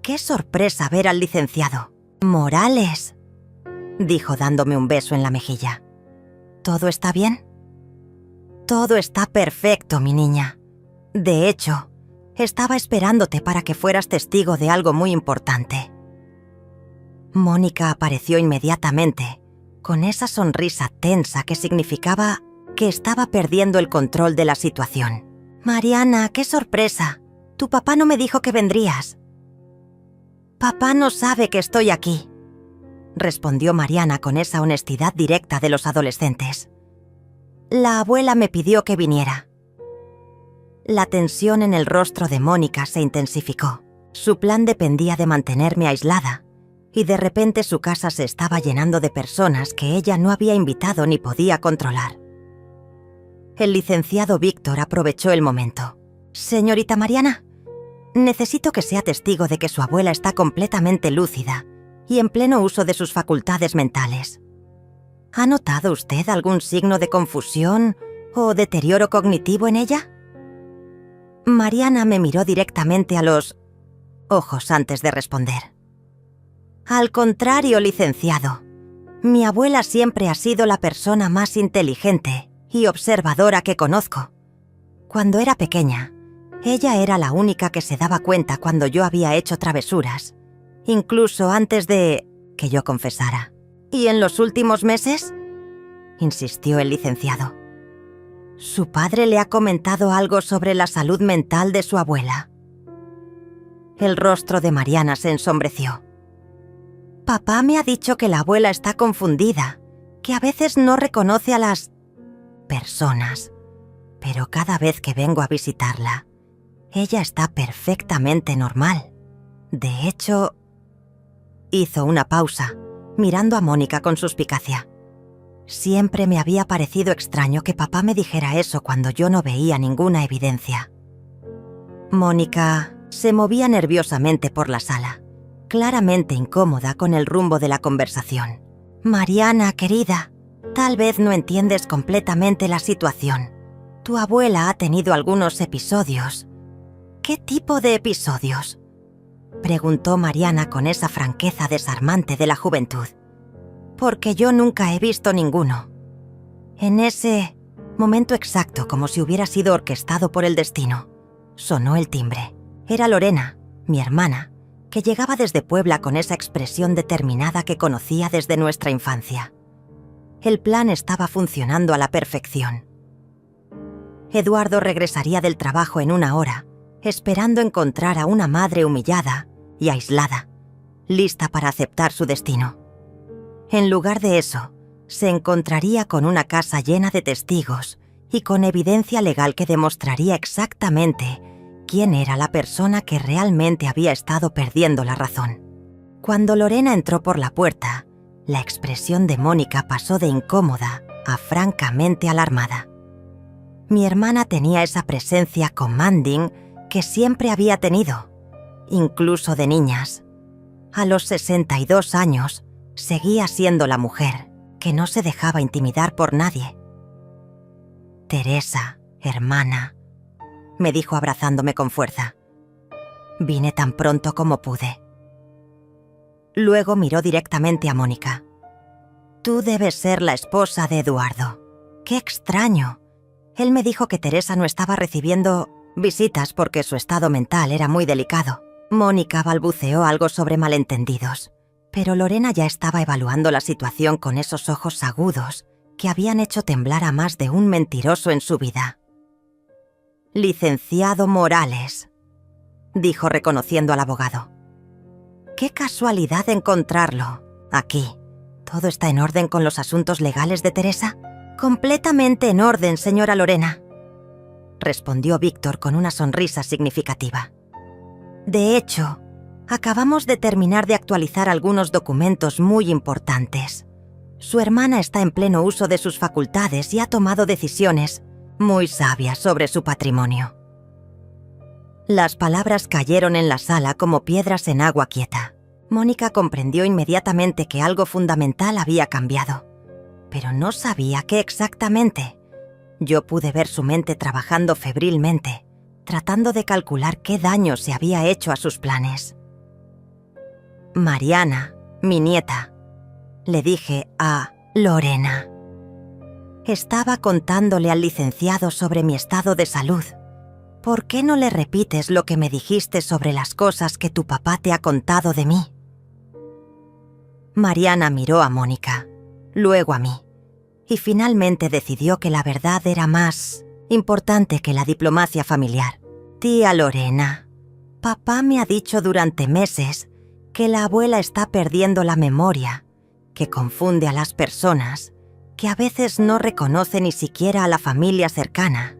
qué sorpresa ver al licenciado. Morales», dijo dándome un beso en la mejilla. «¿Todo está bien?» «Todo está perfecto, mi niña. De hecho, estaba esperándote para que fueras testigo de algo muy importante». Mónica apareció inmediatamente, con esa sonrisa tensa que significaba que estaba perdiendo el control de la situación. «Mariana, qué sorpresa. Tu papá no me dijo que vendrías». «Papá no sabe que estoy aquí», respondió Mariana con esa honestidad directa de los adolescentes. «La abuela me pidió que viniera». La tensión en el rostro de Mónica se intensificó. Su plan dependía de mantenerme aislada, y de repente su casa se estaba llenando de personas que ella no había invitado ni podía controlar. El licenciado Víctor aprovechó el momento. «Señorita Mariana, necesito que sea testigo de que su abuela está completamente lúcida y en pleno uso de sus facultades mentales. ¿Ha notado usted algún signo de confusión o deterioro cognitivo en ella?» Mariana me miró directamente a los ojos antes de responder. «Al contrario, licenciado. Mi abuela siempre ha sido la persona más inteligente y observadora que conozco. Cuando era pequeña, ella era la única que se daba cuenta cuando yo había hecho travesuras, incluso antes de que yo confesara. ¿Y en los últimos meses?», insistió el licenciado. «¿Su padre le ha comentado algo sobre la salud mental de su abuela?» El rostro de Mariana se ensombreció. «Papá me ha dicho que la abuela está confundida, que a veces no reconoce a las personas, pero cada vez que vengo a visitarla, ella está perfectamente normal. De hecho...» Hizo una pausa, mirando a Mónica con suspicacia. Siempre me había parecido extraño que papá me dijera eso cuando yo no veía ninguna evidencia. Mónica se movía nerviosamente por la sala, claramente incómoda con el rumbo de la conversación. «Mariana, querida, tal vez no entiendes completamente la situación. Tu abuela ha tenido algunos episodios». «¿Qué tipo de episodios?», preguntó Mariana con esa franqueza desarmante de la juventud. «Porque yo nunca he visto ninguno». En ese momento exacto, como si hubiera sido orquestado por el destino, sonó el timbre. Era Lorena, mi hermana, que llegaba desde Puebla con esa expresión determinada que conocía desde nuestra infancia. El plan estaba funcionando a la perfección. Eduardo regresaría del trabajo en 1 hora, esperando encontrar a una madre humillada y aislada, lista para aceptar su destino. En lugar de eso, se encontraría con una casa llena de testigos y con evidencia legal que demostraría exactamente quién era la persona que realmente había estado perdiendo la razón. Cuando Lorena entró por la puerta, la expresión de Mónica pasó de incómoda a francamente alarmada. Mi hermana tenía esa presencia commanding que siempre había tenido, incluso de niñas. A los 62 años, seguía siendo la mujer que no se dejaba intimidar por nadie. «Teresa, hermana», me dijo abrazándome con fuerza. «Vine tan pronto como pude». Luego miró directamente a Mónica. «Tú debes ser la esposa de Eduardo. ¡Qué extraño! Él me dijo que Teresa no estaba recibiendo visitas porque su estado mental era muy delicado». Mónica balbuceó algo sobre malentendidos, pero Lorena ya estaba evaluando la situación con esos ojos agudos que habían hecho temblar a más de un mentiroso en su vida. «Licenciado Morales», dijo reconociendo al abogado. «Qué casualidad encontrarlo aquí. ¿Todo está en orden con los asuntos legales de Teresa?» «Completamente en orden, señora Lorena», respondió Víctor con una sonrisa significativa. «De hecho, acabamos de terminar de actualizar algunos documentos muy importantes. Su hermana está en pleno uso de sus facultades y ha tomado decisiones muy sabias sobre su patrimonio». Las palabras cayeron en la sala como piedras en agua quieta. Mónica comprendió inmediatamente que algo fundamental había cambiado, pero no sabía qué exactamente. Yo pude ver su mente trabajando febrilmente, tratando de calcular qué daño se había hecho a sus planes. «Mariana, mi nieta», le dije a Lorena. «Estaba contándole al licenciado sobre mi estado de salud. ¿Por qué no le repites lo que me dijiste sobre las cosas que tu papá te ha contado de mí?» Mariana miró a Mónica, luego a mí, y finalmente decidió que la verdad era más importante que la diplomacia familiar. «Tía Lorena, papá me ha dicho durante meses que la abuela está perdiendo la memoria, que confunde a las personas, que a veces no reconoce ni siquiera a la familia cercana».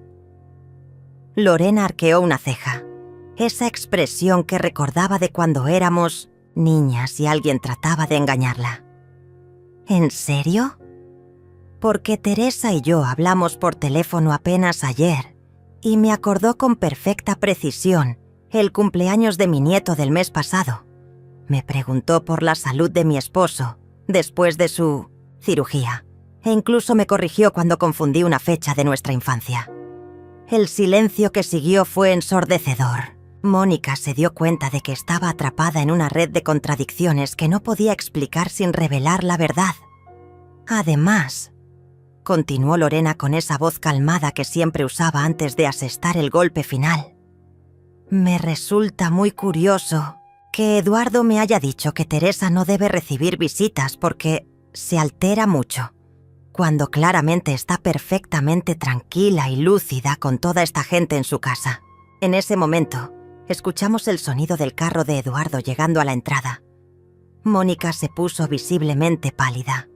Lorena arqueó una ceja, esa expresión que recordaba de cuando éramos niñas y alguien trataba de engañarla. «¿En serio? Porque Teresa y yo hablamos por teléfono apenas ayer y me acordó con perfecta precisión el cumpleaños de mi nieto del mes pasado. Me preguntó por la salud de mi esposo después de su cirugía e incluso me corrigió cuando confundí una fecha de nuestra infancia». El silencio que siguió fue ensordecedor. Mónica se dio cuenta de que estaba atrapada en una red de contradicciones que no podía explicar sin revelar la verdad. «Además», continuó Lorena con esa voz calmada que siempre usaba antes de asestar el golpe final, «me resulta muy curioso que Eduardo me haya dicho que Teresa no debe recibir visitas porque se altera mucho, cuando claramente está perfectamente tranquila y lúcida con toda esta gente en su casa». En ese momento, escuchamos el sonido del carro de Eduardo llegando a la entrada. Mónica se puso visiblemente pálida.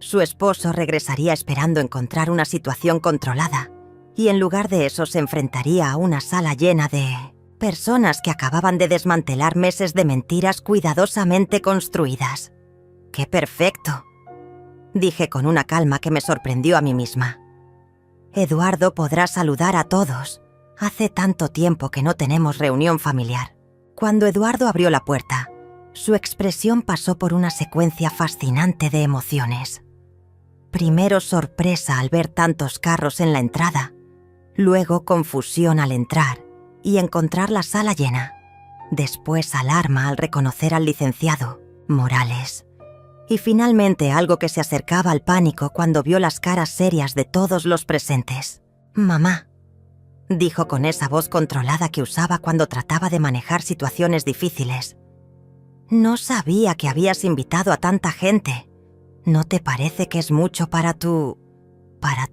Su esposo regresaría esperando encontrar una situación controlada, y en lugar de eso se enfrentaría a una sala llena de personas que acababan de desmantelar meses de mentiras cuidadosamente construidas. ¡Qué perfecto! dije con una calma que me sorprendió a mí misma. Eduardo podrá saludar a todos. Hace tanto tiempo que no tenemos reunión familiar. Cuando Eduardo abrió la puerta, su expresión pasó por una secuencia fascinante de emociones. Primero sorpresa al ver tantos carros en la entrada, luego confusión al entrar y encontrar la sala llena, después alarma al reconocer al licenciado Morales, y finalmente algo que se acercaba al pánico cuando vio las caras serias de todos los presentes. «Mamá», dijo con esa voz controlada que usaba cuando trataba de manejar situaciones difíciles. «No sabía que habías invitado a tanta gente. ¿No te parece que es mucho para tu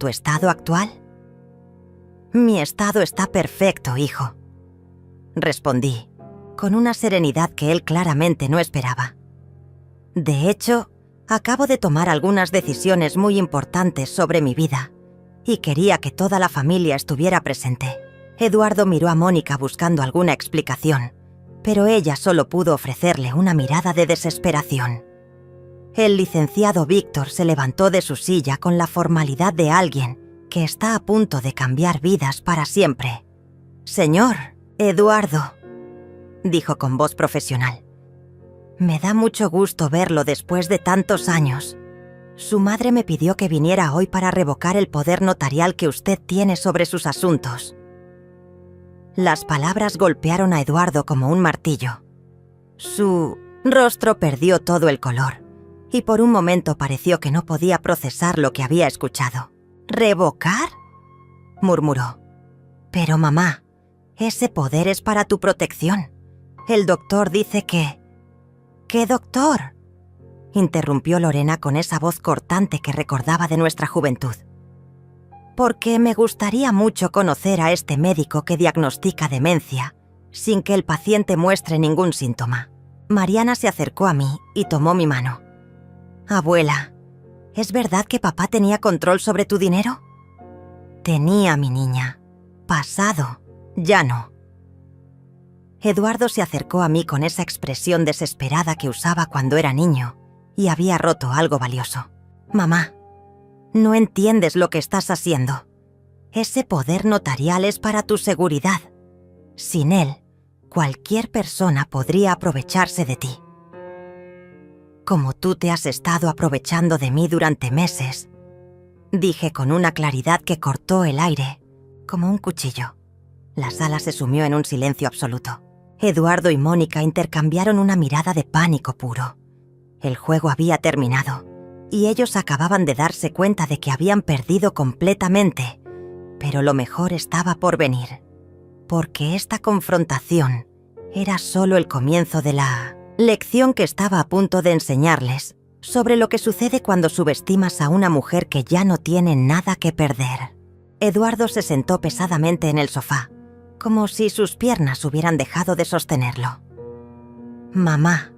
estado actual?» «Mi estado está perfecto, hijo», respondí, con una serenidad que él claramente no esperaba. «De hecho, acabo de tomar algunas decisiones muy importantes sobre mi vida y quería que toda la familia estuviera presente». Eduardo miró a Mónica buscando alguna explicación, pero ella solo pudo ofrecerle una mirada de desesperación. El licenciado Víctor se levantó de su silla con la formalidad de alguien que está a punto de cambiar vidas para siempre. «Señor Eduardo», dijo con voz profesional, «me da mucho gusto verlo después de tantos años. Su madre me pidió que viniera hoy para revocar el poder notarial que usted tiene sobre sus asuntos». Las palabras golpearon a Eduardo como un martillo. Su rostro perdió todo el color y por un momento pareció que no podía procesar lo que había escuchado. «¿Revocar?», murmuró. «Pero mamá, ese poder es para tu protección. El doctor dice que...» «¿Qué doctor?», interrumpió Lorena con esa voz cortante que recordaba de nuestra juventud. «Porque me gustaría mucho conocer a este médico que diagnostica demencia sin que el paciente muestre ningún síntoma». Mariana se acercó a mí y tomó mi mano. «Abuela, ¿es verdad que papá tenía control sobre tu dinero?» «Tenía, mi niña. Pasado, ya no». Eduardo se acercó a mí con esa expresión desesperada que usaba cuando era niño y había roto algo valioso. «Mamá, no entiendes lo que estás haciendo. Ese poder notarial es para tu seguridad. Sin él, cualquier persona podría aprovecharse de ti. Como tú te has estado aprovechando de mí durante meses», dije con una claridad que cortó el aire, como un cuchillo. La sala se sumió en un silencio absoluto. Eduardo y Mónica intercambiaron una mirada de pánico puro. El juego había terminado, y ellos acababan de darse cuenta de que habían perdido completamente, pero lo mejor estaba por venir, porque esta confrontación era solo el comienzo de la lección que estaba a punto de enseñarles sobre lo que sucede cuando subestimas a una mujer que ya no tiene nada que perder. Eduardo se sentó pesadamente en el sofá, como si sus piernas hubieran dejado de sostenerlo. «Mamá,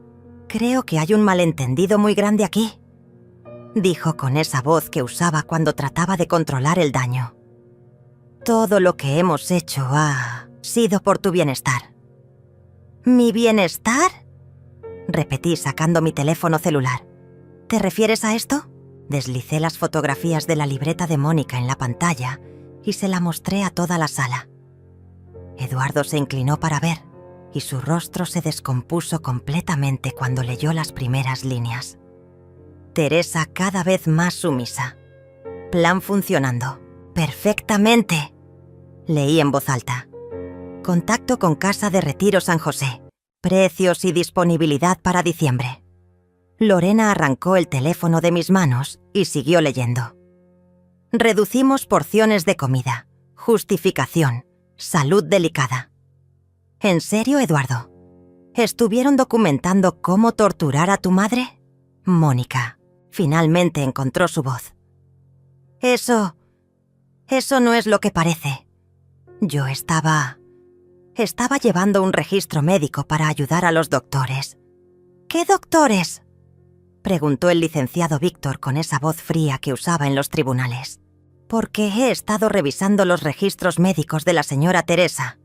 creo que hay un malentendido muy grande aquí», dijo con esa voz que usaba cuando trataba de controlar el daño. «Todo lo que hemos hecho ha sido por tu bienestar». «¿Mi bienestar?», repetí sacando mi teléfono celular. «¿Te refieres a esto?». Deslicé las fotografías de la libreta de Mónica en la pantalla y se la mostré a toda la sala. Eduardo se inclinó para ver y su rostro se descompuso completamente cuando leyó las primeras líneas. «Teresa cada vez más sumisa. Plan funcionando. Perfectamente», leí en voz alta. «Contacto con Casa de Retiro San José. Precios y disponibilidad para diciembre». Lorena arrancó el teléfono de mis manos y siguió leyendo. «Reducimos porciones de comida. Justificación. Salud delicada». ¿En serio, Eduardo? ¿Estuvieron documentando cómo torturar a tu madre? Mónica finalmente encontró su voz. Eso no es lo que parece. Yo estaba llevando un registro médico para ayudar a los doctores. ¿Qué doctores?, preguntó el licenciado Víctor con esa voz fría que usaba en los tribunales. Porque he estado revisando los registros médicos de la señora Teresa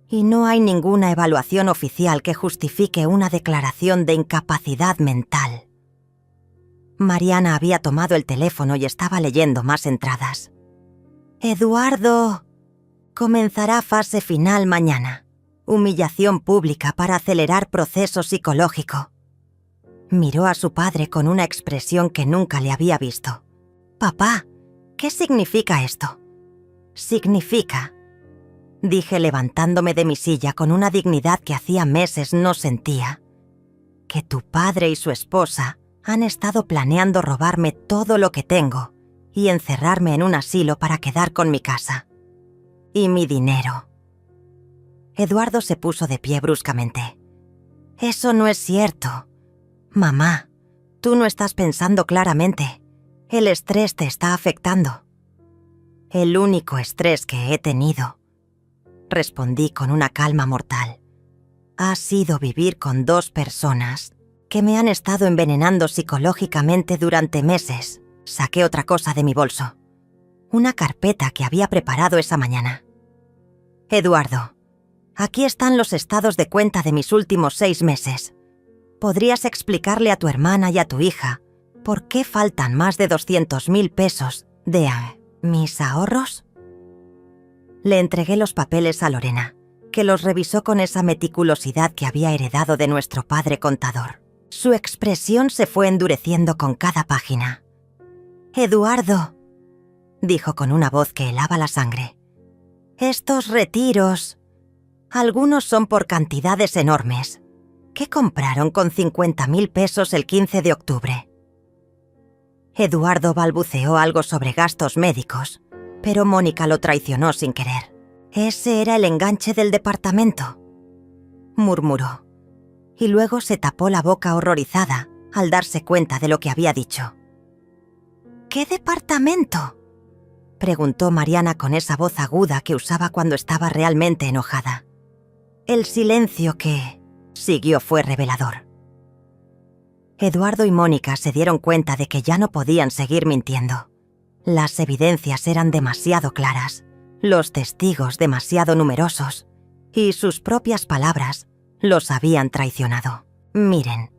y no hay ninguna evaluación oficial que justifique una declaración de incapacidad mental. Mariana había tomado el teléfono y estaba leyendo más entradas. «Eduardo, comenzará fase final mañana. Humillación pública para acelerar proceso psicológico». Miró a su padre con una expresión que nunca le había visto. «Papá, ¿qué significa esto?» «Significa», dije levantándome de mi silla con una dignidad que hacía meses no sentía, «que tu padre y su esposa han estado planeando robarme todo lo que tengo y encerrarme en un asilo para quedar con mi casa. Y mi dinero». Eduardo se puso de pie bruscamente. «Eso no es cierto. Mamá, tú no estás pensando claramente. El estrés te está afectando». «El único estrés que he tenido», respondí con una calma mortal, «ha sido vivir con 2 personas que me han estado envenenando psicológicamente durante meses». Saqué otra cosa de mi bolso. Una carpeta que había preparado esa mañana. «Eduardo, aquí están los estados de cuenta de mis últimos 6 meses. ¿Podrías explicarle a tu hermana y a tu hija por qué faltan más de 200.000 pesos de mis ahorros?» Le entregué los papeles a Lorena, que los revisó con esa meticulosidad que había heredado de nuestro padre contador. Su expresión se fue endureciendo con cada página. «Eduardo», dijo con una voz que helaba la sangre, «estos retiros, algunos son por cantidades enormes. ¿Qué compraron con 50.000 pesos el 15 de octubre?» Eduardo balbuceó algo sobre gastos médicos, pero Mónica lo traicionó sin querer. «Ese era el enganche del departamento», murmuró, y luego se tapó la boca horrorizada al darse cuenta de lo que había dicho. «¿Qué departamento?», preguntó Mariana con esa voz aguda que usaba cuando estaba realmente enojada. El silencio que siguió fue revelador. Eduardo y Mónica se dieron cuenta de que ya no podían seguir mintiendo. Las evidencias eran demasiado claras, los testigos demasiado numerosos, y sus propias palabras los habían traicionado. «Miren»,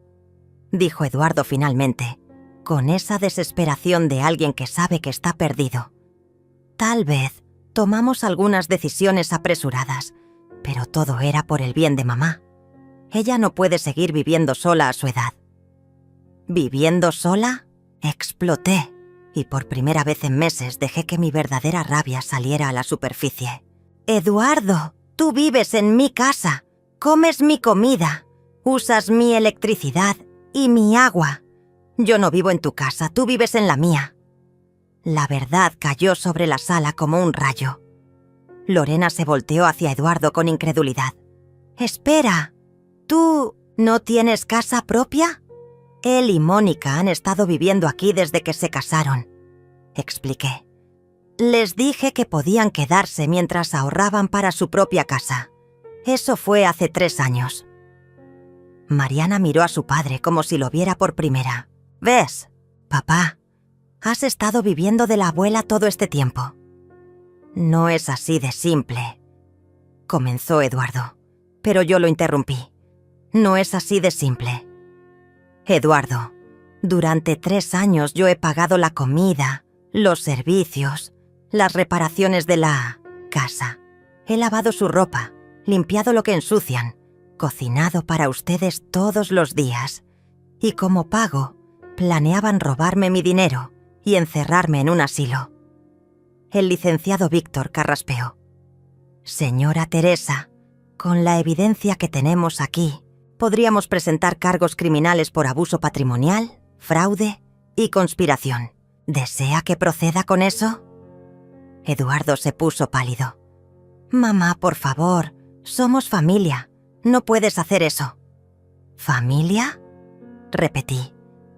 dijo Eduardo finalmente, con esa desesperación de alguien que sabe que está perdido. «Tal vez tomamos algunas decisiones apresuradas, pero todo era por el bien de mamá. Ella no puede seguir viviendo sola a su edad». «¿Viviendo sola?», exploté, y por primera vez en meses dejé que mi verdadera rabia saliera a la superficie. «Eduardo, tú vives en mi casa, comes mi comida, usas mi electricidad y mi agua. Yo no vivo en tu casa, tú vives en la mía». La verdad cayó sobre la sala como un rayo. Lorena se volteó hacia Eduardo con incredulidad. «Espera, ¿tú no tienes casa propia? Él y Mónica han estado viviendo aquí desde que se casaron», expliqué. «Les dije que podían quedarse mientras ahorraban para su propia casa. Eso fue hace 3 años». Mariana miró a su padre como si lo viera por primera. «¿Ves? Papá, has estado viviendo de la abuela todo este tiempo». «No es así de simple», comenzó Eduardo, pero yo lo interrumpí. «No es así de simple. Eduardo, durante 3 años yo he pagado la comida, los servicios, las reparaciones de la casa. He lavado su ropa, limpiado lo que ensucian, cocinado para ustedes todos los días. Y como pago, planeaban robarme mi dinero y encerrarme en un asilo». El licenciado Víctor carraspeó. «Señora Teresa, con la evidencia que tenemos aquí, podríamos presentar cargos criminales por abuso patrimonial, fraude y conspiración. ¿Desea que proceda con eso?». Eduardo se puso pálido. «Mamá, por favor, somos familia. No puedes hacer eso». «¿Familia?», repetí,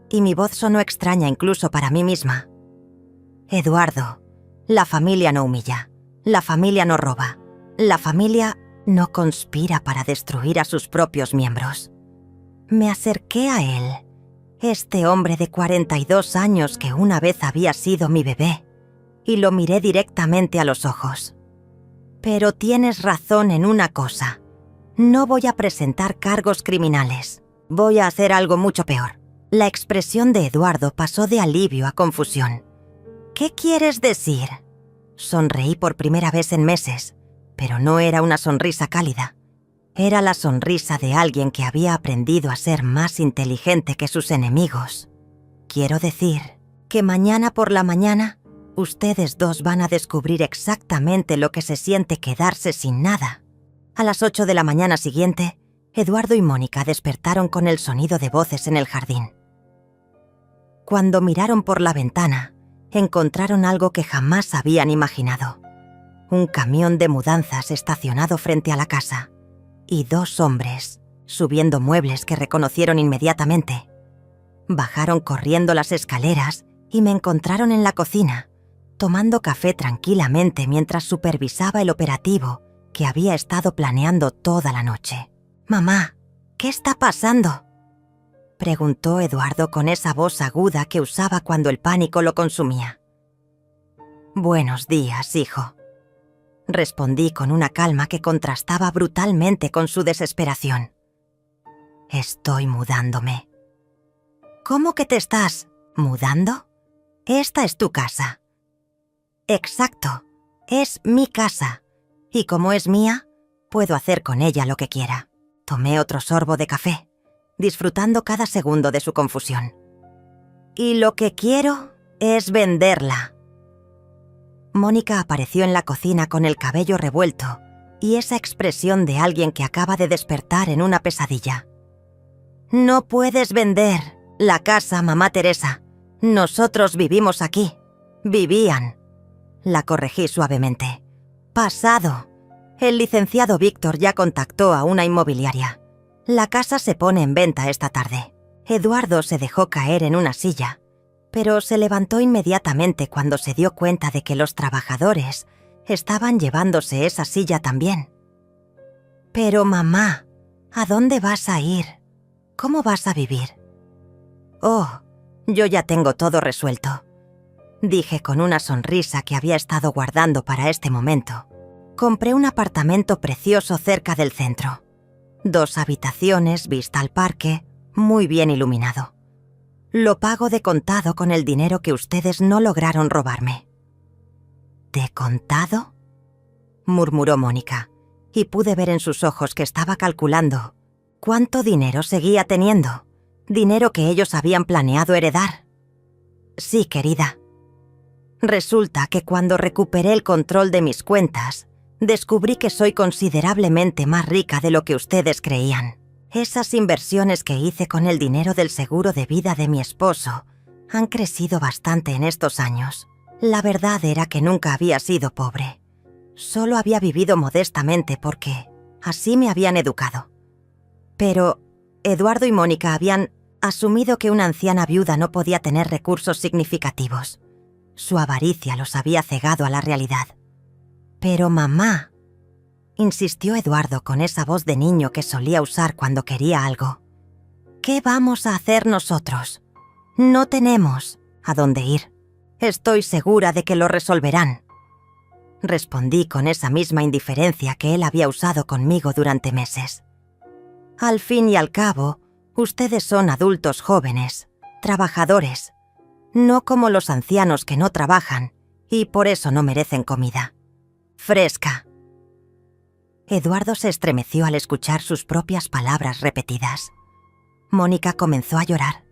y mi voz sonó extraña incluso para mí misma. «Eduardo, la familia no humilla, la familia no roba, la familia no conspira para destruir a sus propios miembros». Me acerqué a él, este hombre de 42 años que una vez había sido mi bebé, y lo miré directamente a los ojos. «Pero tienes razón en una cosa. No voy a presentar cargos criminales. Voy a hacer algo mucho peor. La expresión de Eduardo pasó de alivio a confusión. ¿Qué quieres decir? Sonreí por primera vez en meses, pero no era una sonrisa cálida. Era la sonrisa de alguien que había aprendido a ser más inteligente que sus enemigos. Quiero decir que mañana por la mañana, ustedes dos van a descubrir exactamente lo que se siente quedarse sin nada. A las 8 de la mañana siguiente, Eduardo y Mónica despertaron con el sonido de voces en el jardín. Cuando miraron por la ventana, encontraron algo que jamás habían imaginado. Un camión de mudanzas estacionado frente a la casa y 2 hombres subiendo muebles que reconocieron inmediatamente. Bajaron corriendo las escaleras y me encontraron en la cocina, tomando café tranquilamente mientras supervisaba el operativo que había estado planeando toda la noche. «Mamá, ¿qué está pasando?», preguntó Eduardo con esa voz aguda que usaba cuando el pánico lo consumía. «Buenos días, hijo», respondí con una calma que contrastaba brutalmente con su desesperación. «Estoy mudándome». «¿Cómo que te estás mudando? Esta es tu casa». «Exacto, es mi casa, y como es mía, puedo hacer con ella lo que quiera». Tomé otro sorbo de café, disfrutando cada segundo de su confusión. «Y lo que quiero es venderla». Mónica apareció en la cocina con el cabello revuelto y esa expresión de alguien que acaba de despertar en una pesadilla. «No puedes vender la casa, mamá Teresa. Nosotros vivimos aquí». «Vivían», la corregí suavemente. «Pasado. El licenciado Víctor ya contactó a una inmobiliaria. La casa se pone en venta esta tarde». Eduardo se dejó caer en una silla, pero se levantó inmediatamente cuando se dio cuenta de que los trabajadores estaban llevándose esa silla también. «Pero mamá, ¿a dónde vas a ir? ¿Cómo vas a vivir?» «Oh, yo ya tengo todo resuelto», dije con una sonrisa que había estado guardando para este momento. «Compré un apartamento precioso cerca del centro. 2 habitaciones, vista al parque, muy bien iluminado. Lo pago de contado con el dinero que ustedes no lograron robarme». «¿De contado?», murmuró Mónica, y pude ver en sus ojos que estaba calculando cuánto dinero seguía teniendo, dinero que ellos habían planeado heredar. «Sí, querida. Resulta que cuando recuperé el control de mis cuentas, descubrí que soy considerablemente más rica de lo que ustedes creían. Esas inversiones que hice con el dinero del seguro de vida de mi esposo han crecido bastante en estos años. La verdad era que nunca había sido pobre. Solo había vivido modestamente porque así me habían educado. Pero Eduardo y Mónica habían asumido que una anciana viuda no podía tener recursos significativos. Su avaricia los había cegado a la realidad. «Pero mamá», insistió Eduardo con esa voz de niño que solía usar cuando quería algo, «¿qué vamos a hacer nosotros? No tenemos a dónde ir. Estoy segura de que lo resolverán». Respondí con esa misma indiferencia que él había usado conmigo durante meses. «Al fin y al cabo, ustedes son adultos jóvenes, trabajadores, no como los ancianos que no trabajan y por eso no merecen comida fresca». Eduardo se estremeció al escuchar sus propias palabras repetidas. Mónica comenzó a llorar,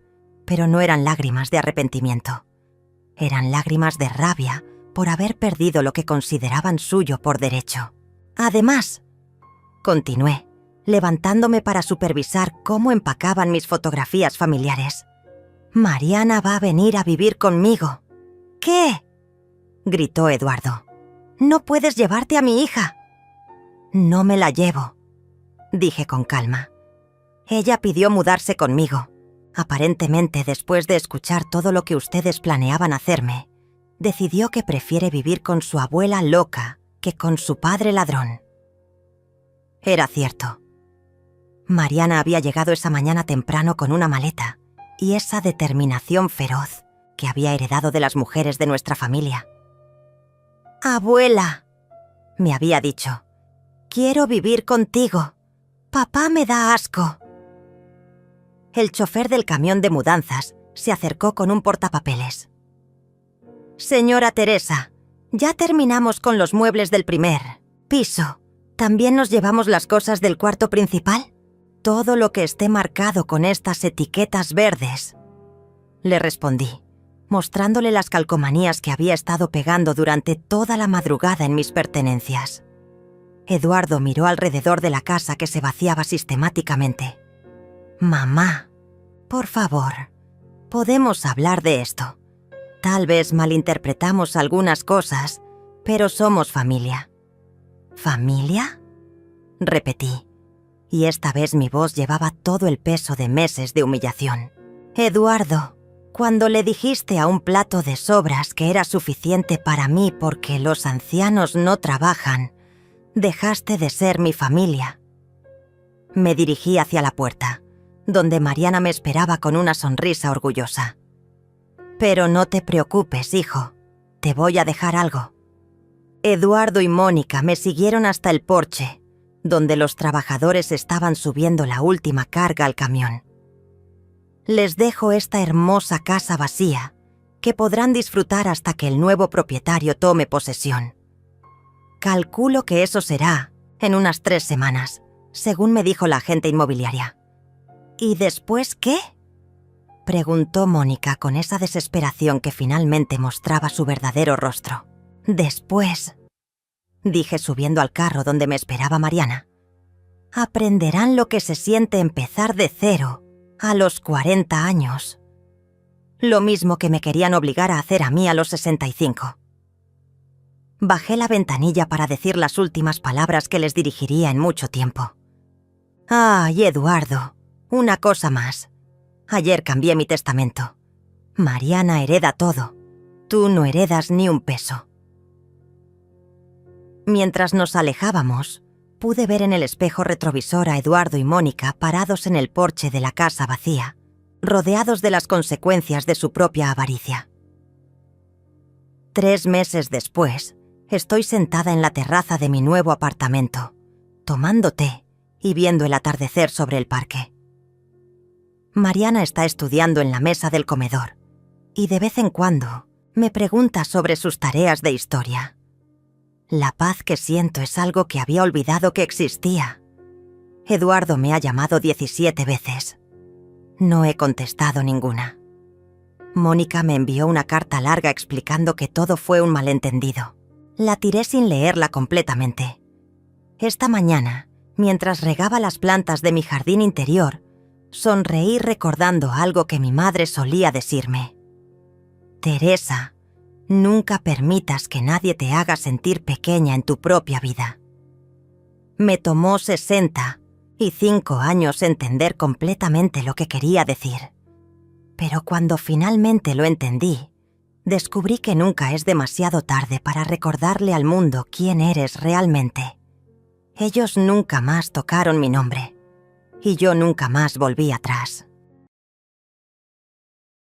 pero no eran lágrimas de arrepentimiento. Eran lágrimas de rabia por haber perdido lo que consideraban suyo por derecho. «Además», continué, levantándome para supervisar cómo empacaban mis fotografías familiares, «Mariana va a venir a vivir conmigo». «¿Qué?», gritó Eduardo. «No puedes llevarte a mi hija». «No me la llevo», dije con calma. «Ella pidió mudarse conmigo. Aparentemente, después de escuchar todo lo que ustedes planeaban hacerme, decidió que prefiere vivir con su abuela loca que con su padre ladrón». Era cierto. Mariana había llegado esa mañana temprano con una maleta y esa determinación feroz que había heredado de las mujeres de nuestra familia. «Abuela», me había dicho, «quiero vivir contigo. Papá me da asco». el chofer del camión de mudanzas se acercó con un portapapeles. «Señora Teresa, ya terminamos con los muebles del primer piso. ¿También nos llevamos las cosas del cuarto principal? Todo lo que esté marcado con estas etiquetas verdes», le respondí, mostrándole las calcomanías que había estado pegando durante toda la madrugada en mis pertenencias. Eduardo miró alrededor de la casa que se vaciaba sistemáticamente. «Mamá, por favor, podemos hablar de esto. Tal vez malinterpretamos algunas cosas, pero somos familia». «¿Familia?», repetí, y esta vez mi voz llevaba todo el peso de meses de humillación. «Eduardo, cuando le dijiste a un plato de sobras que era suficiente para mí porque los ancianos no trabajan, dejaste de ser mi familia». Me dirigí hacia la puerta, donde Mariana me esperaba con una sonrisa orgullosa. «Pero no te preocupes, hijo, te voy a dejar algo». Eduardo y Mónica me siguieron hasta el porche, donde los trabajadores estaban subiendo la última carga al camión. «Les dejo esta hermosa casa vacía, que podrán disfrutar hasta que el nuevo propietario tome posesión. Calculo que eso será en unas 3 semanas, según me dijo la agente inmobiliaria». «¿Y después qué?», preguntó Mónica con esa desesperación que finalmente mostraba su verdadero rostro. «Después», dije subiendo al carro donde me esperaba Mariana, «aprenderán lo que se siente empezar de cero a los 40 años. Lo mismo que me querían obligar a hacer a mí a los 65. Bajé la ventanilla para decir las últimas palabras que les dirigiría en mucho tiempo. «Ay, Eduardo, una cosa más. Ayer cambié mi testamento. Mariana hereda todo. Tú no heredas ni un peso». Mientras nos alejábamos, pude ver en el espejo retrovisor a Eduardo y Mónica parados en el porche de la casa vacía, rodeados de las consecuencias de su propia avaricia. 3 meses después, estoy sentada en la terraza de mi nuevo apartamento, tomando té y viendo el atardecer sobre el parque. Mariana está estudiando en la mesa del comedor y de vez en cuando me pregunta sobre sus tareas de historia. La paz que siento es algo que había olvidado que existía. Eduardo me ha llamado 17 veces. No he contestado ninguna. Mónica me envió una carta larga explicando que todo fue un malentendido. La tiré sin leerla completamente. Esta mañana, mientras regaba las plantas de mi jardín interior, sonreí recordando algo que mi madre solía decirme. «Teresa, nunca permitas que nadie te haga sentir pequeña en tu propia vida». Me tomó 65 años entender completamente lo que quería decir. Pero cuando finalmente lo entendí, descubrí que nunca es demasiado tarde para recordarle al mundo quién eres realmente. Ellos nunca más tocaron mi nombre, y yo nunca más volví atrás.